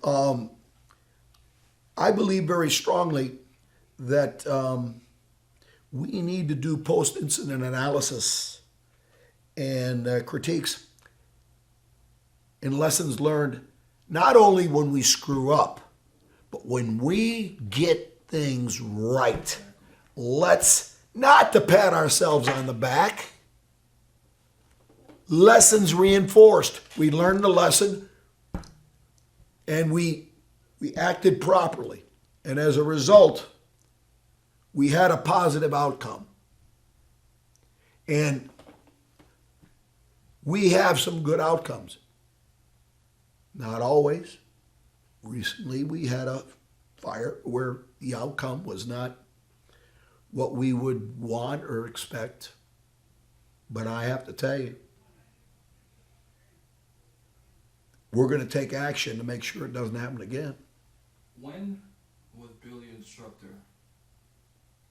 I believe very strongly that we need to do post-incident analysis and critiques and lessons learned, not only when we screw up, but when we get things right. Let's not to pat ourselves on the back. Lessons reinforced. We learned the lesson and we acted properly. And as a result, we had a positive outcome. And we have some good outcomes. Not always. Recently, we had a fire where the outcome was not what we would want or expect. But I have to tell you, we're going to take action to make sure it doesn't happen again. When was Bill your instructor?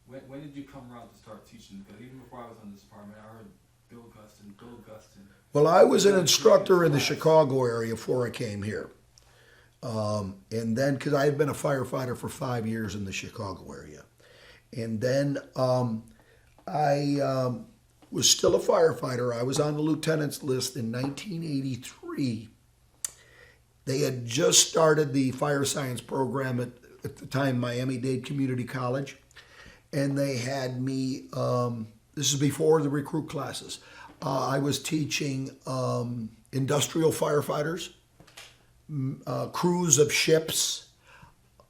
When did you come around to start teaching? Because even before I was in this department, I heard Bill Gustin. Well, I was an instructor in the Chicago area before I came here. And then, because I had been a firefighter for 5 years in the Chicago area. And then I was still a firefighter. I was on the lieutenant's list in 1983. They had just started the fire science program at the time, Miami Dade Community College. And they had me, this is before the recruit classes. I was teaching industrial firefighters, crews of ships,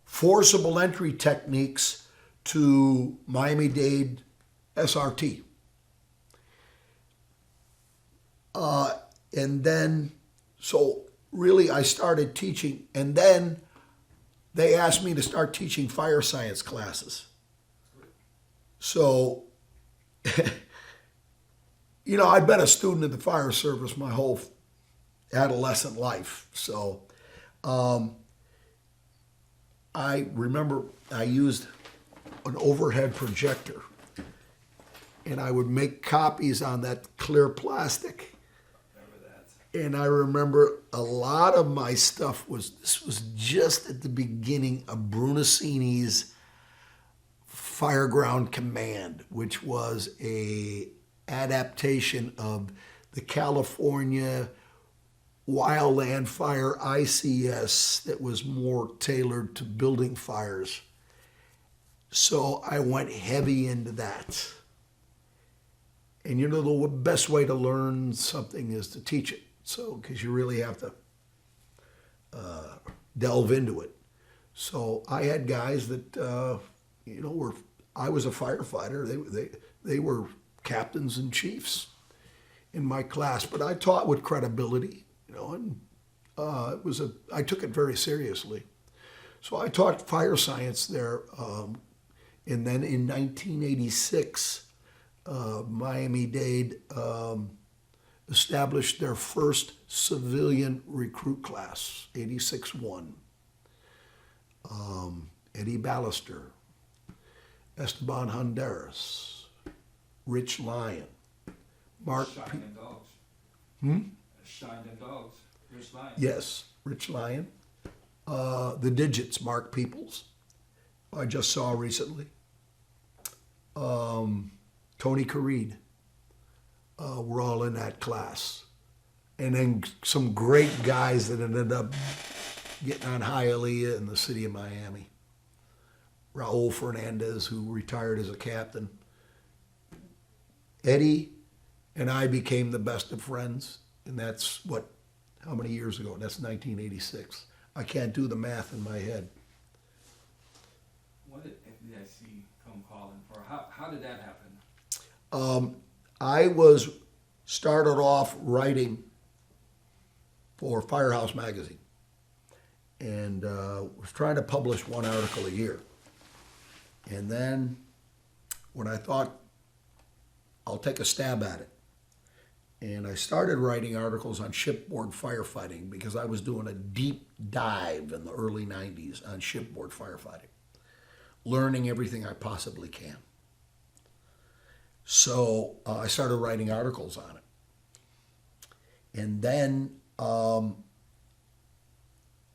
forcible entry techniques to Miami-Dade SRT. And then, so really I started teaching, and then they asked me to start teaching fire science classes. So, you know, I'd been a student of the fire service my whole adolescent life. So I remember I used an overhead projector, and I would make copies on that clear plastic. And I remember a lot of my stuff this was just at the beginning of Brunacini's Fireground Command, which was a adaptation of the California Wildland Fire ICS that was more tailored to building fires. So I went heavy into that. And you know, the best way to learn something is to teach it. So, because you really have to delve into it. So I had guys that, you know, I was a firefighter. They were captains and chiefs in my class, but I taught with credibility, you know, and I took it very seriously. So I taught fire science there, and then in 1986, Miami-Dade established their first civilian recruit class, 86-1. Eddie Ballister, Esteban Honduras, Rich Lyon, Mark. Shine and Dogs. Shine and Dogs. Rich Lyon. Yes, Rich Lyon. The Digits, Mark Peoples, I just saw recently. Tony Careed. We're all in that class. And then some great guys that ended up getting on Hialeah in the city of Miami. Raul Fernandez, who retired as a captain. Eddie and I became the best of friends. And that's how many years ago? That's 1986. I can't do the math in my head. What did FDIC come calling for? How did that happen? I started off writing for Firehouse Magazine, and was trying to publish one article a year. And then when I thought, I'll take a stab at it, and I started writing articles on shipboard firefighting because I was doing a deep dive in the early 90s on shipboard firefighting, learning everything I possibly can. So I started writing articles on it. And then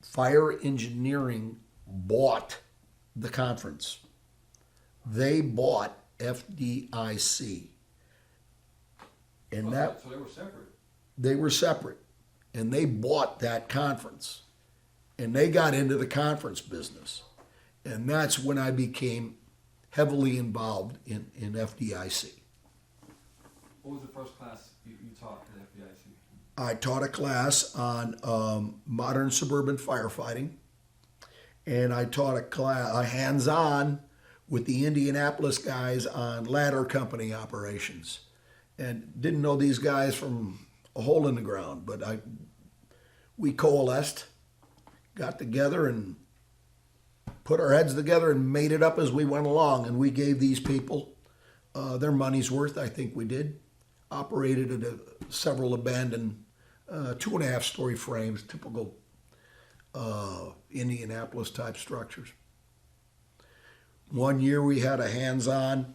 Fire Engineering bought the conference. They bought FDIC. And So they were separate. They were separate. And they bought that conference. And they got into the conference business. And that's when I became heavily involved in FDIC. What was the first class you taught at FDIC? I taught a class on modern suburban firefighting, and I taught a hands-on with the Indianapolis guys on ladder company operations. And didn't know these guys from a hole in the ground, but we coalesced, got together, and put our heads together and made it up as we went along. And we gave these people their money's worth. I think we did. Operated at several abandoned 2.5-story frames, typical Indianapolis type structures. One year we had a hands-on,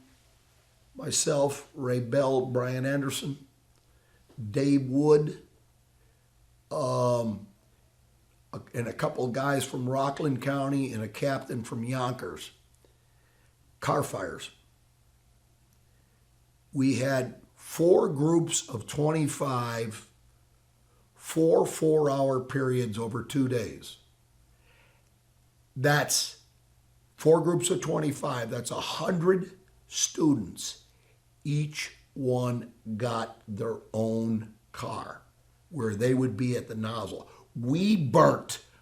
myself, Ray Bell, Brian Anderson, Dave Wood, and a couple of guys from Rockland County and a captain from Yonkers, car fires. We had 4 groups of 25, 4 4-hour periods over 2 days. That's 4 groups of 25. That's 100 students. Each one got their own car where they would be at the nozzle. We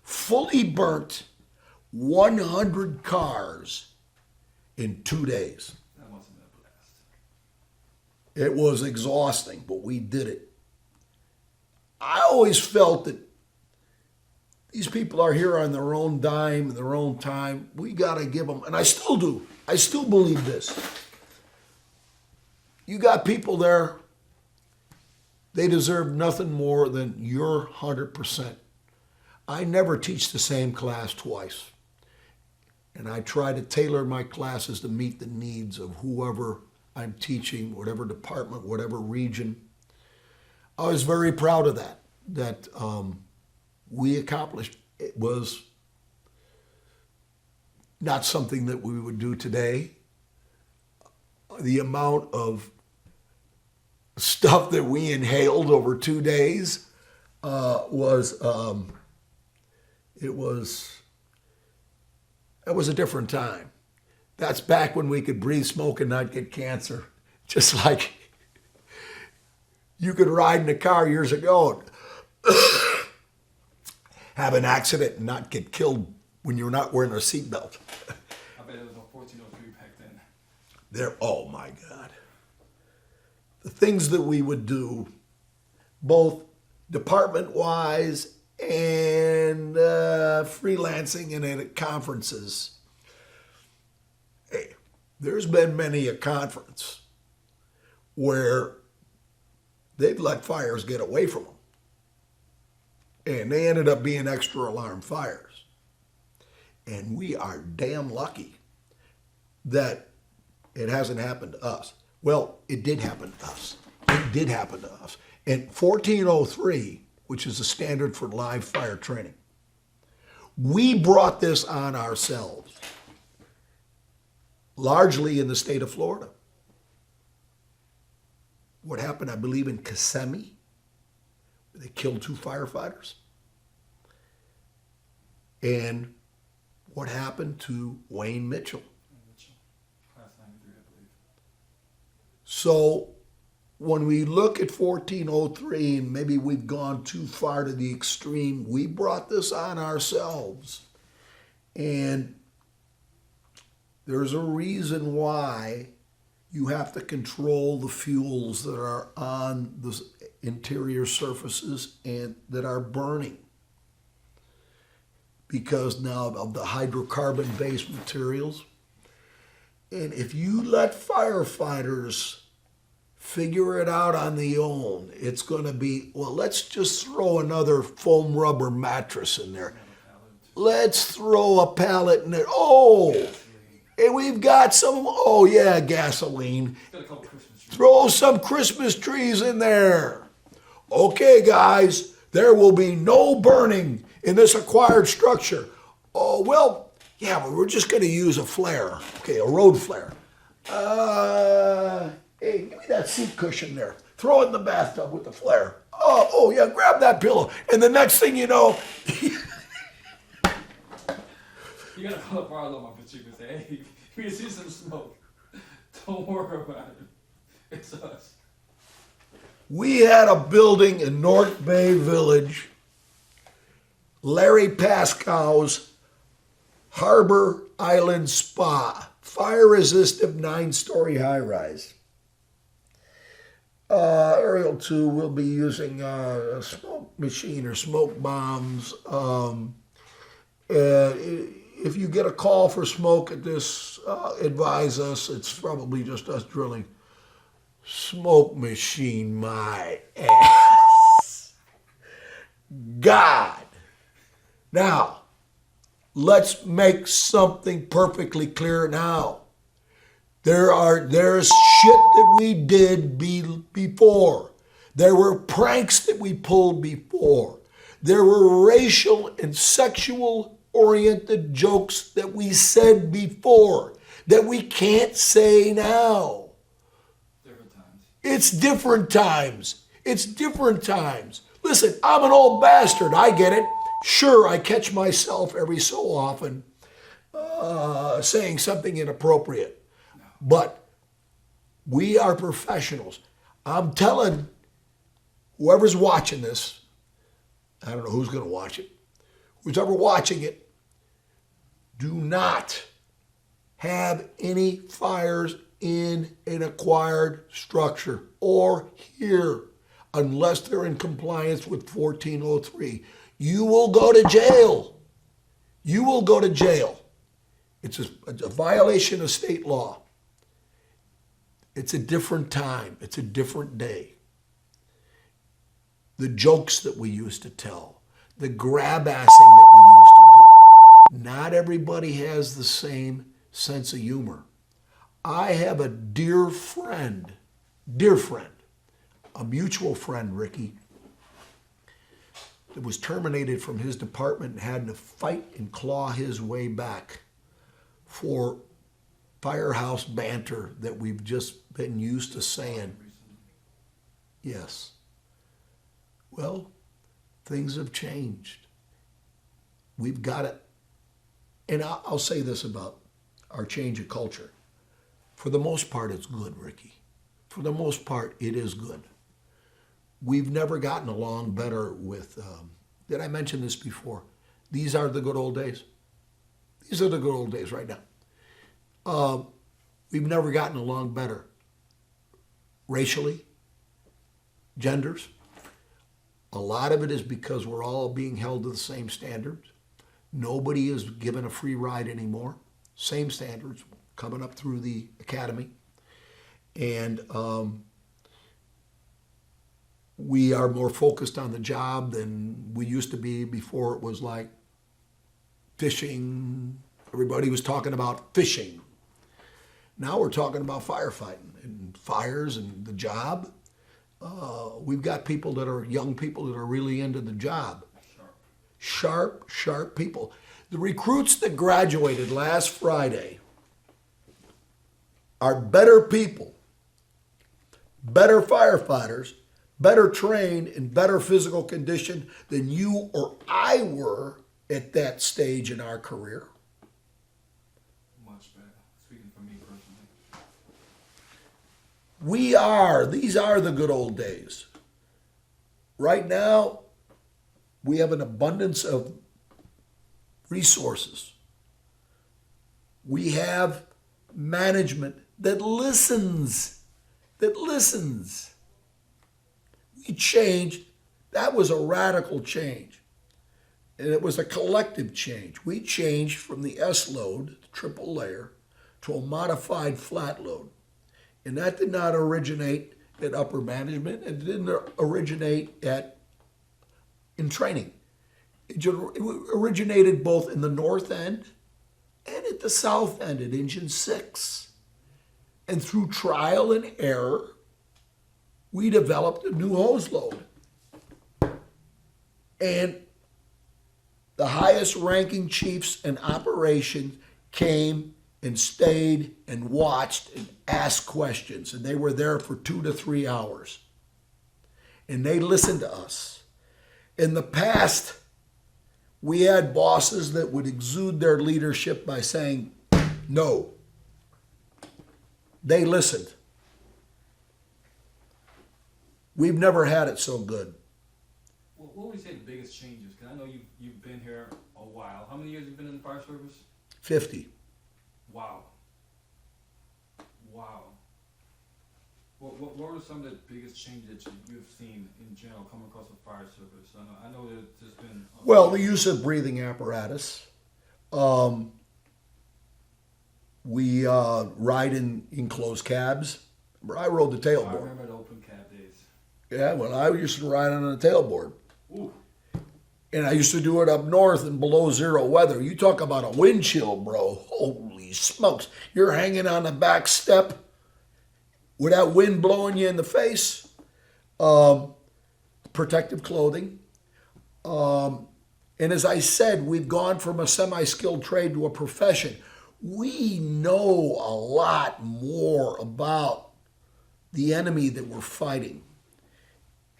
fully burnt 100 cars in 2 days. That must have been a blast. It was exhausting, but we did it. I always felt that these people are here on their own dime, their own time. We got to give them, and I still do. I still believe this. You got people there, they deserve nothing more than your 100%. I never teach the same class twice. And I try to tailor my classes to meet the needs of whoever I'm teaching, whatever department, whatever region. I was very proud of that we accomplished. It was not something that we would do today. The amount of stuff that we inhaled over 2 days it was a different time. That's back when we could breathe smoke and not get cancer. Just like you could ride in a car years ago and have an accident and not get killed when you're not wearing a seatbelt. I bet it was on 1403 back then. Oh my God. The things that we would do, both department-wise and freelancing and at conferences. Hey, there's been many a conference where they've let fires get away from them. And they ended up being extra alarm fires. And we are damn lucky that it hasn't happened to us. Well, it did happen to us. It did happen to us. In 1403, which is the standard for live fire training, we brought this on ourselves, largely in the state of Florida. What happened, I believe, in Kissimmee, where they killed 2 firefighters. And what happened to Wayne Mitchell. Class 93, I believe. So when we look at 1403, and maybe we've gone too far to the extreme, we brought this on ourselves. And there's a reason why you have to control the fuels that are on interior surfaces and that are burning because now of the hydrocarbon-based materials. And if you let firefighters figure it out on their own, it's going to be, well, let's just throw another foam rubber mattress in there. Let's throw a pallet in there. Oh, and we've got some, oh yeah, gasoline. Throw some Christmas trees in there. Okay, guys, there will be no burning in this acquired structure. Oh, well, yeah, but we're just going to use a flare. Okay, a road flare. Hey, give me that seat cushion there. Throw it in the bathtub with the flare. Oh, yeah, grab that pillow. And the next thing you know, You gotta call up our alarm for you and say, hey, we see some smoke. Don't worry about it. It's us. we had a building in North Bay Village, Larry Pascow's Harbor Island Spa, fire-resistant 9-story high-rise. Aerial 2 will be using a smoke machine or smoke bombs. If you get a call for smoke at this, advise us. It's probably just us drilling. Smoke machine, my ass. God. Now, let's make something perfectly clear now. There's shit that we did before. There were pranks that we pulled before. There were racial and sexual oriented jokes that we said before that we can't say now. Different times. It's different times. It's different times. Listen, I'm an old bastard. I get it. Sure, I catch myself every so often saying something inappropriate. But we are professionals. I'm telling whoever's watching this, I don't know who's going to watch it, who's ever watching it, do not have any fires in an acquired structure or here unless they're in compliance with 1403. You will go to jail. You will go to jail. It's a violation of state law. It's a different time. It's a different day. The jokes that we used to tell, the grab-assing that we used to do. Not everybody has the same sense of humor. I have a dear friend, a mutual friend, Ricky, that was terminated from his department and had to fight and claw his way back for firehouse banter that we've just been used to saying. Yes. Well, things have changed. We've got it. And I'll say this about our change of culture. For the most part, it's good, Ricky. For the most part, it is good. We've never gotten along better with, did I mention this before? These are the good old days. These are the good old days right now. We've never gotten along better racially, genders. A lot of it is because we're all being held to the same standards. Nobody is given a free ride anymore. Same standards coming up through the academy. And we are more focused on the job than we used to be before. It was like fishing. Everybody was talking about fishing. Now we're talking about firefighting and fires and the job. We've got people that are young people that are really into the job. Sharp people. The recruits that graduated last Friday are better people, better firefighters, better trained, and better physical condition than you or I were at that stage in our career. Much better. Speaking for me personally. These are the good old days. Right now, we have an abundance of resources. We have management that listens. We changed. That was a radical change. And it was a collective change. We changed from the S load, the triple layer, to a modified flat load. And that did not originate at upper management. It didn't originate in training. It originated both in the north end and at the south end at Engine 6. And through trial and error, we developed a new hose load. And the highest ranking chiefs in operation came and stayed and watched and asked questions. And they were there for 2 to 3 hours. And they listened to us. In the past, we had bosses that would exude their leadership by saying, no. They listened. We've never had it so good. Well, what would you say the biggest changes? Because I know you've been here a while. How many years have you been in the fire service? 50. Wow. What were some of the biggest changes that you've seen in general come across the fire service? I know that there's been... Well, the use of breathing apparatus. We ride in closed cabs. I rode the I tailboard. remember the open cab days. Yeah, well, I used to ride on a tailboard. Ooh. And I used to do it up north in below zero weather. You talk about a wind chill, bro. Holy smokes. You're hanging on the back step with that wind blowing you in the face. Protective clothing. And as I said, we've gone from a semi-skilled trade to a profession. We know a lot more about the enemy that we're fighting.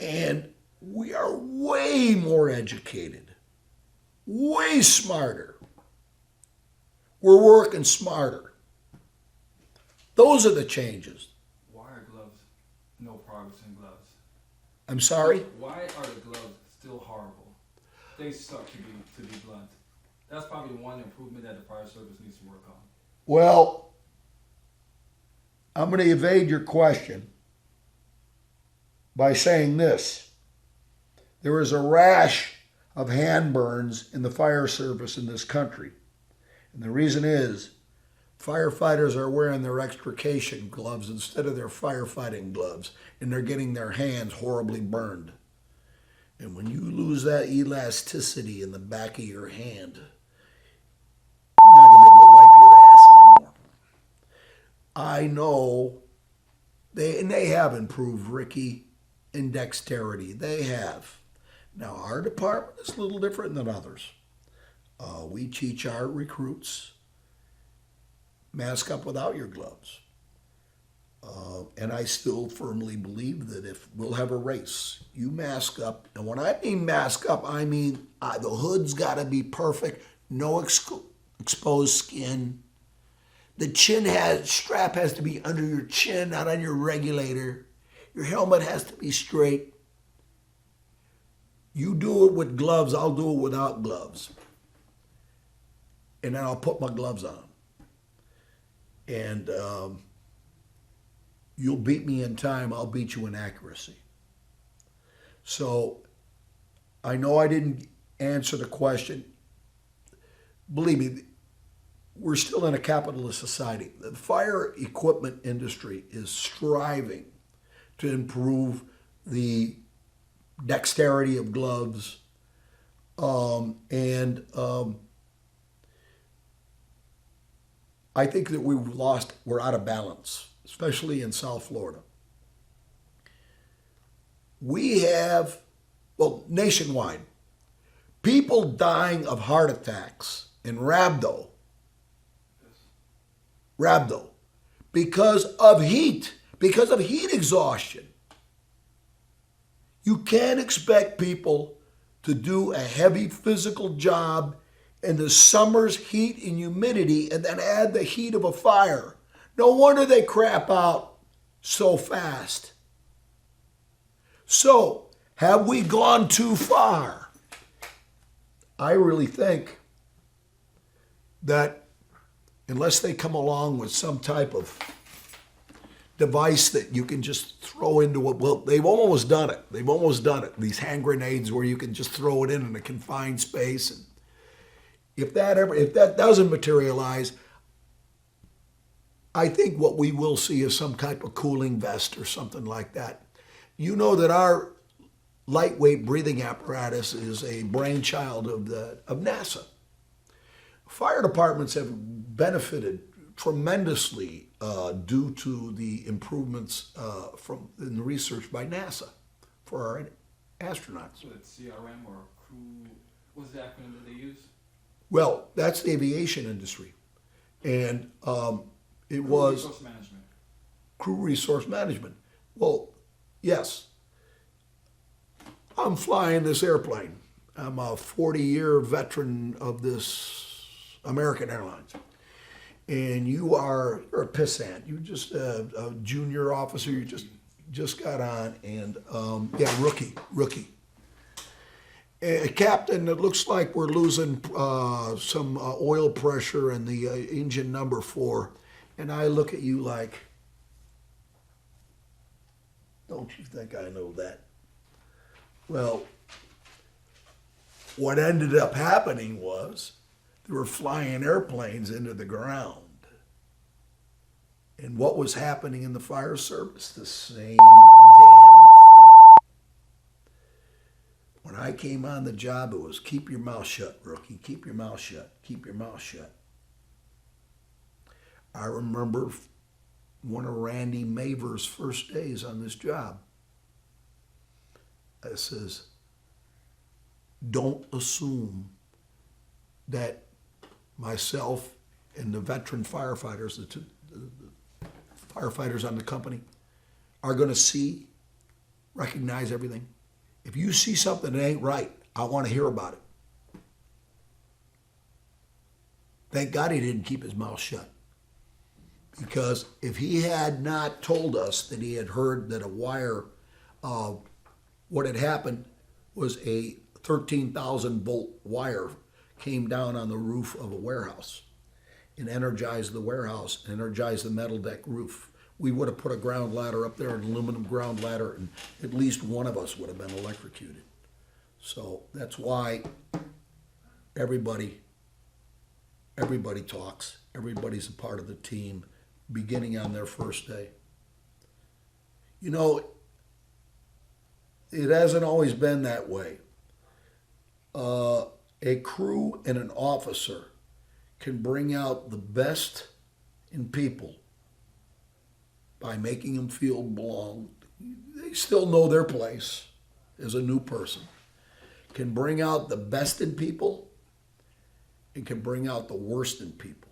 And we are way more educated, way smarter. We're working smarter. Those are the changes. Why are gloves no progress in gloves? I'm sorry? Why are the gloves still horrible? They suck to be blunt. That's probably one improvement that the fire service needs to work on. Well, I'm going to evade your question by saying this. There is a rash of hand burns in the fire service in this country. And the reason is firefighters are wearing their extrication gloves instead of their firefighting gloves, and they're getting their hands horribly burned. And when you lose that elasticity in the back of your hand, you're not going to be able to wipe your ass anymore. I know they have improved, Ricky, in dexterity. They have. Now, our department is a little different than others. We teach our recruits, mask up without your gloves. And I still firmly believe that if we'll have a race, you mask up. And when I mean mask up, I mean the hood's got to be perfect, no exposed skin. The strap has to be under your chin, not on your regulator. Your helmet has to be straight. You do it with gloves, I'll do it without gloves. And then I'll put my gloves on. And you'll beat me in time, I'll beat you in accuracy. So I know I didn't answer the question. Believe me, we're still in a capitalist society. The fire equipment industry is striving to improve the dexterity of gloves, and I think that we're out of balance, especially in South Florida. We have, nationwide, people dying of heart attacks in rhabdo, because of heat exhaustion. You can't expect people to do a heavy physical job in the summer's heat and humidity and then add the heat of a fire. No wonder they crap out so fast. So, have we gone too far? I really think that unless they come along with some type of device that you can just throw into it. Well, they've almost done it. They've almost done it. These hand grenades where you can just throw it in a confined space. And if that doesn't materialize, I think what we will see is some type of cooling vest or something like that. You know that our lightweight breathing apparatus is a brainchild of NASA. Fire departments have benefited tremendously due to the improvements in the research by NASA for our astronauts. So it's CRM or crew, what's the acronym that they use? Well, that's the aviation industry. And it was Resource management. crew resource management. Well, yes. I'm flying this airplane. I'm a 40-year veteran of this American Airlines. And you're a pissant. You're just a junior officer. You just got on, and rookie. Captain, it looks like we're losing some oil pressure in the engine number 4. And I look at you like, don't you think I know that? Well, what ended up happening was they were flying airplanes into the ground. And what was happening in the fire service? The same damn thing. When I came on the job, it was keep your mouth shut, rookie. Keep your mouth shut. Keep your mouth shut. I remember one of Randy Maver's first days on this job. I says, don't assume that myself and the veteran firefighters, the firefighters on the company, are going to recognize everything. If you see something that ain't right, I want to hear about it. Thank God he didn't keep his mouth shut. Because if he had not told us that he had heard that a wire, what had happened was a 13,000 volt wire came down on the roof of a warehouse and energized the warehouse, energized the metal deck roof. We would have put a ground ladder up there, an aluminum ground ladder, and at least one of us would have been electrocuted. So that's why everybody talks. Everybody's a part of the team beginning on their first day. You know, it hasn't always been that way. A crew and an officer can bring out the best in people by making them feel belong. They still know their place as a new person. Can bring out the best in people and can bring out the worst in people.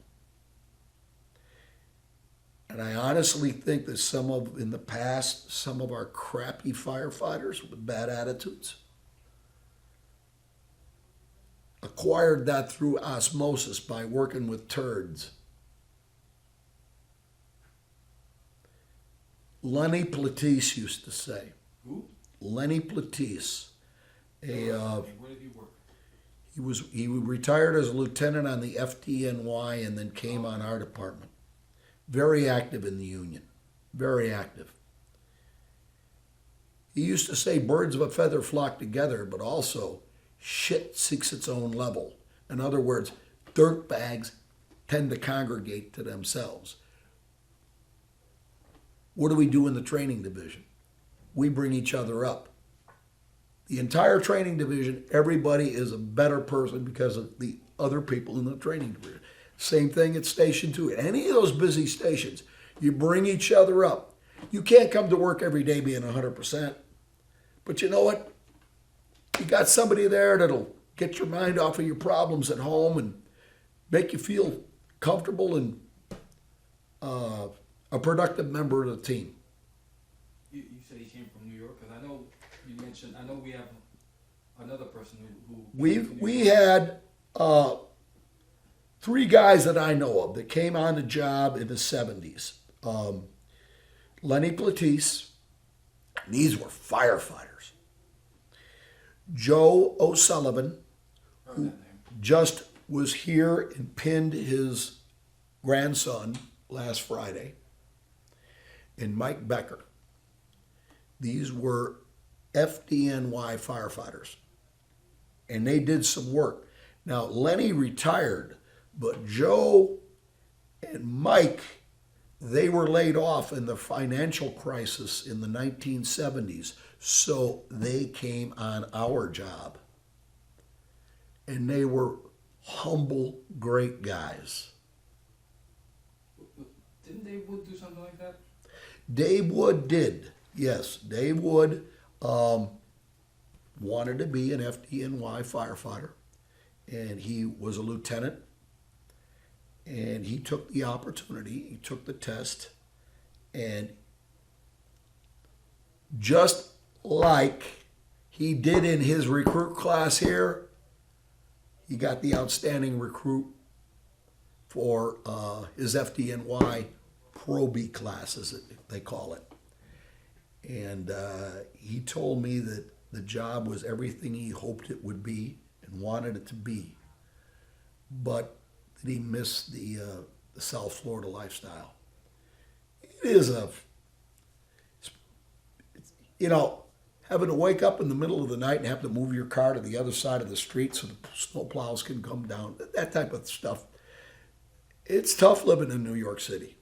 And I honestly think that in the past, some of our crappy firefighters with bad attitudes acquired that through osmosis by working with turds. Lenny Platisse used to say. Who? Lenny Platisse. Where did he work? He retired as a lieutenant on the FDNY and then came on our department. Very active in the union. Very active. He used to say birds of a feather flock together, but also shit seeks its own level. In other words, dirtbags tend to congregate to themselves. What do we do in the training division? We bring each other up. The entire training division, everybody is a better person because of the other people in the training division. Same thing at Station 2. At any of those busy stations, you bring each other up. You can't come to work every day being 100%. But you know what? You got somebody there that'll get your mind off of your problems at home and make you feel comfortable and a productive member of the team. You said he came from New York, because I know you mentioned, I know we have another person who We had 3 guys that I know of that came on the job in the 70s. Lenny Platisse, these were firefighters. Joe O'Sullivan, who just was here and pinned his grandson last Friday. and Mike Becker. These were FDNY firefighters, and they did some work. Now, Lenny retired, but Joe and Mike, they were laid off in the financial crisis in the 1970s, so they came on our job. And they were humble, great guys. Didn't Dave Wood do something like that? Dave Wood did, yes. Dave Wood wanted to be an FDNY firefighter, and he was a lieutenant, and he took the opportunity, he took the test, and just like he did in his recruit class here, he got the outstanding recruit for his FDNY Pro B class, as they call it. And he told me that the job was everything he hoped it would be and wanted it to be, but that he missed the South Florida lifestyle. It is having to wake up in the middle of the night and have to move your car to the other side of the street so the snow plows can come down, that type of stuff. It's tough living in New York City.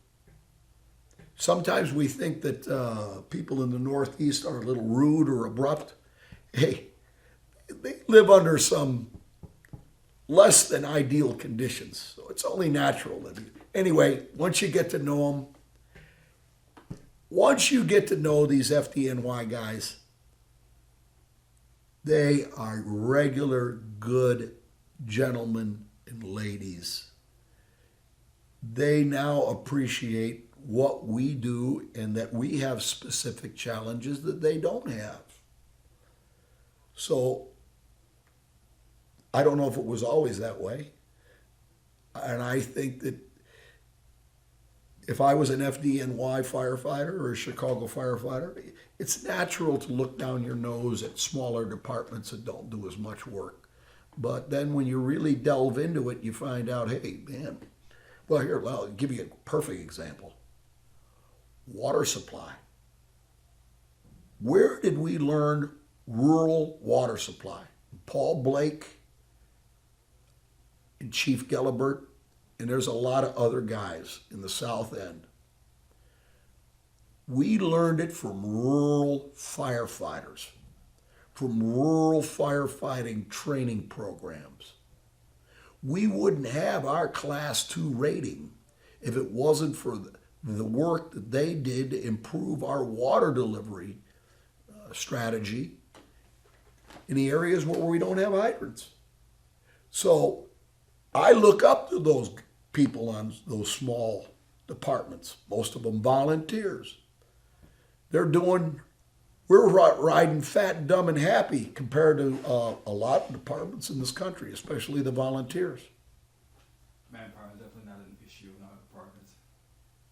Sometimes we think that people in the Northeast are a little rude or abrupt. Hey, they live under some less than ideal conditions, so it's only natural. Anyway, once you get to know them, once you get to know these FDNY guys, they are regular, good gentlemen and ladies. They now appreciate what we do and that we have specific challenges that they don't have. So I don't know if it was always that way. And I think that if I was an FDNY firefighter or a Chicago firefighter, it's natural to look down your nose at smaller departments that don't do as much work. But then when you really delve into it, you find out, hey, man, I'll give you a perfect example. Water supply. Where did we learn rural water supply? Paul Blake and Chief Gelibert, and there's a lot of other guys in the South End. We learned it from rural firefighters, from rural firefighting training programs. We wouldn't have our Class 2 rating if it wasn't for the work that they did to improve our water delivery strategy in the areas where we don't have hydrants. So I look up to those people on those small departments, most of them volunteers. We're riding fat, dumb, and happy compared to a lot of departments in this country, especially the volunteers. Manpower is definitely not an issue in our departments.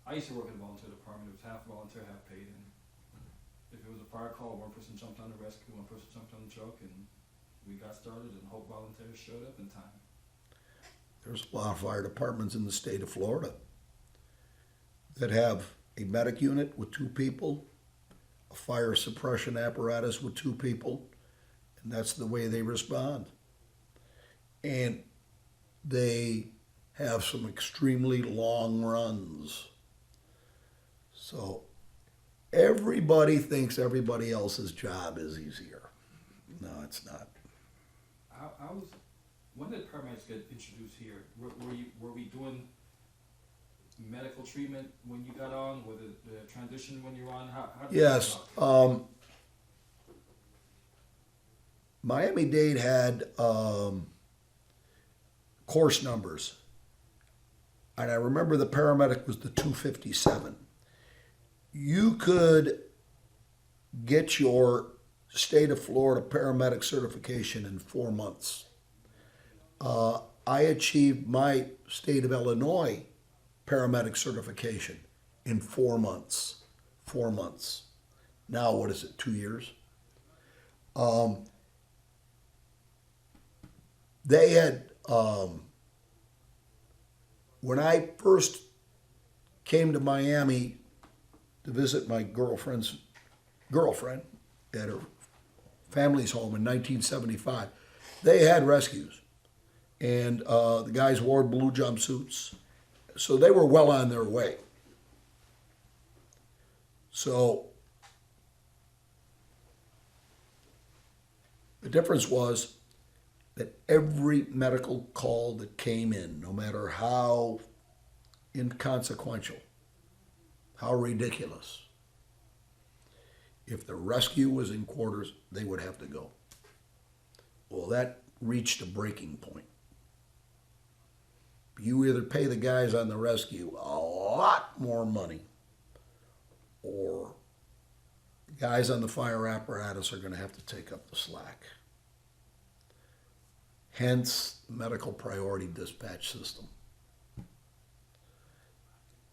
I used to work in a volunteer department. It was half volunteer, half paid. And if it was a fire call, one person jumped on the rescue, one person jumped on the truck, and we got started, and hope volunteers showed up in time. There's a lot of fire departments in the state of Florida that have a medic unit with 2 people, a fire suppression apparatus with 2 people, and that's the way they respond. And they have some extremely long runs. So everybody thinks everybody else's job is easier. No, it's not. When did paramedics get introduced here? Were we doing medical treatment when you got on? Was it the transition when you were on? How did Yes. Miami-Dade had course numbers. And I remember the paramedic was the 257. You could get your state of Florida paramedic certification in 4 months. I achieved my state of Illinois paramedic certification in 4 months. 4 months. Now, what is it, 2 years? They had, when I first came to Miami to visit my girlfriend's girlfriend at her family's home in 1975. They had rescues, and the guys wore blue jumpsuits, so they were well on their way. So the difference was that every medical call that came in, no matter how inconsequential, how ridiculous, if the rescue was in quarters, they would have to go. Well, that reached a breaking point. You either pay the guys on the rescue a lot more money, or the guys on the fire apparatus are going to have to take up the slack. Hence, the medical priority dispatch system.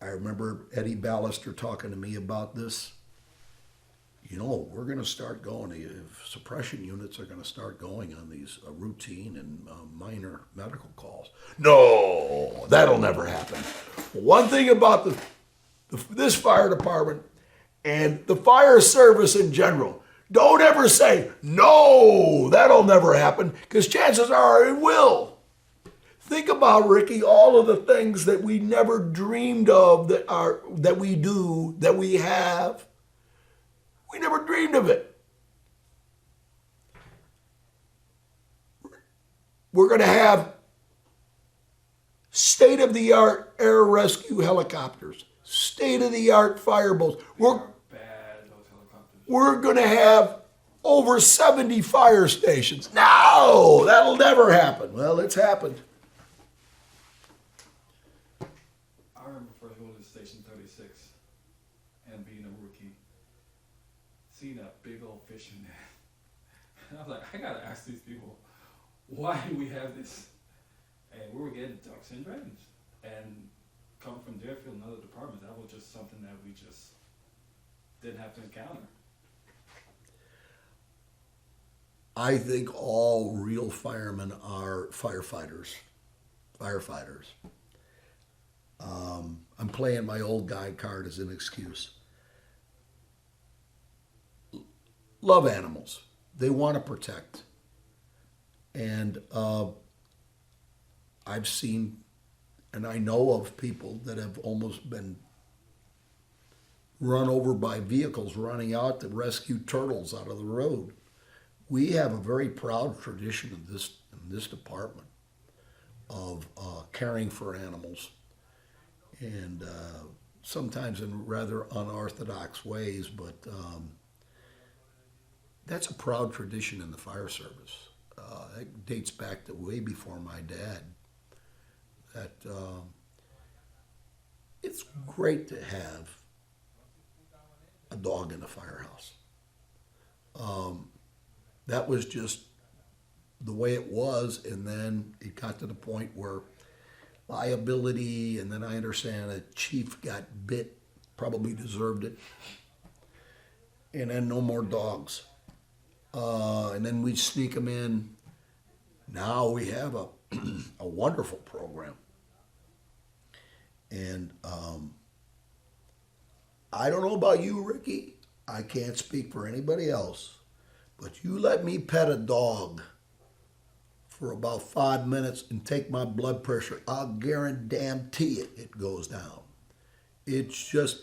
I remember Eddie Ballister talking to me about this. You know, we're going to start going, suppression units are going to start going on these routine and minor medical calls. No, that'll never happen. One thing about this fire department and the fire service in general, don't ever say, no, that'll never happen, because chances are it will. Think about, Ricky, all of the things that we never dreamed of that we do, that we have. We never dreamed of it. We're going to have state-of-the-art air rescue helicopters, state-of-the-art fireboats. We're going to have over 70 fire stations. No, that'll never happen. Well, it's happened. I remember first going to Station 36 and being a rookie, seeing that big old fishing net. And I was like, I gotta ask these people, why do we have this? And we were getting ducks and dragons. And coming from Deerfield and other departments, that was just something that we just didn't have to encounter. I think all real firemen are firefighters. I'm playing my old guy card as an excuse. Love animals. They want to protect. And I've seen, and I know of people that have almost been run over by vehicles running out to rescue turtles out of the road. We have a very proud tradition in this department of caring for animals, and sometimes in rather unorthodox ways, but that's a proud tradition in the fire service. It dates back to way before my dad. That it's great to have a dog in the firehouse. That was just the way it was, and then it got to the point where liability, and then I understand a chief got bit, probably deserved it, and then no more dogs. And then we'd sneak them in. Now we have a wonderful program. And I don't know about you, Ricky. I can't speak for anybody else. But you let me pet a dog for about 5 minutes and take my blood pressure, I'll guarantee it goes down. It's just,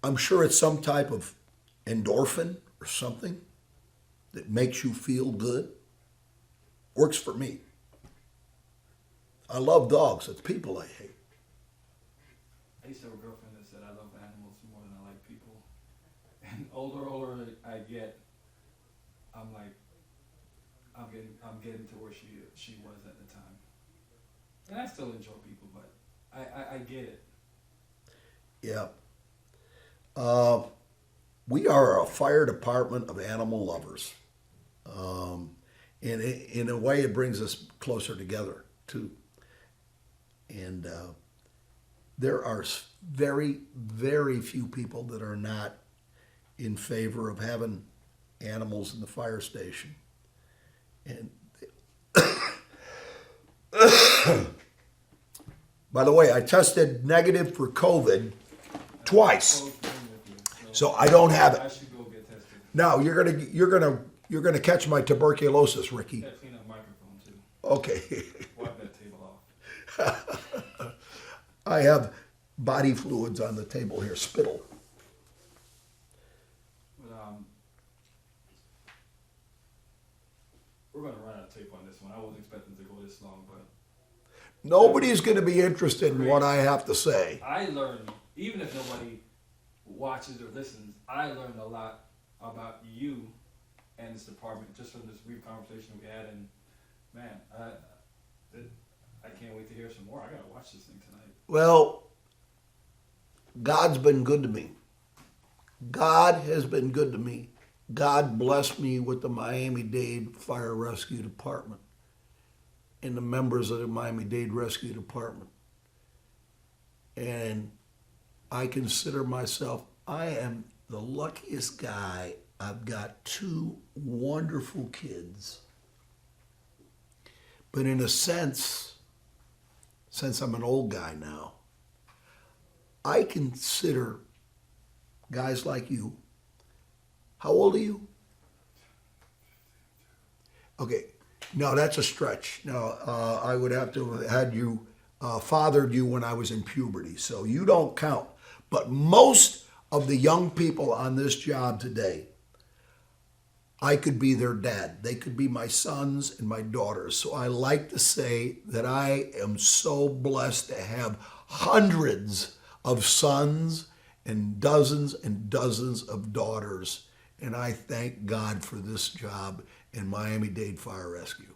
I'm sure it's some type of endorphin or something that makes you feel good. Works for me. I love dogs. It's people I hate. I used to have a girlfriend that said I love animals more than I like people. And older I get, I'm like, I'm getting to where she was at the time. And I still enjoy people, but I get it. Yeah. We are a fire department of animal lovers. And in a way, it brings us closer together, too. And there are very, very few people that are not in favor of having animals in the fire station. And By the way, I tested negative for COVID twice, so I don't have I it. should go get tested. Now you're gonna catch my tuberculosis, Ricky. Yeah, clean up microphone too. Okay. Wipe that table off. I have body fluids on the table here, spittle. But we're gonna run out of tape on this one. I wasn't expecting to go this long, but Nobody's gonna be interested in what I have to say. I learned, even if nobody watches or listens, I learned a lot about you and this department just from this brief conversation we had. And man, I can't wait to hear some more. I gotta watch this thing tonight. Well, God's been good to me. God has been good to me. God blessed me with the Miami Dade Fire Rescue Department and the members of the Miami Dade Rescue Department. And I consider myself, I am the luckiest guy. I've got two wonderful kids. But in a sense, since I'm an old guy now, I consider guys like you. How old are you? Okay, no, that's a stretch. No, I would have to have had you fathered you when I was in puberty, so you don't count. But most of the young people on this job today, I could be their dad. They could be my sons and my daughters. So I like to say that I am so blessed to have hundreds of sons and dozens of daughters. And I thank God for this job in Miami Dade Fire Rescue.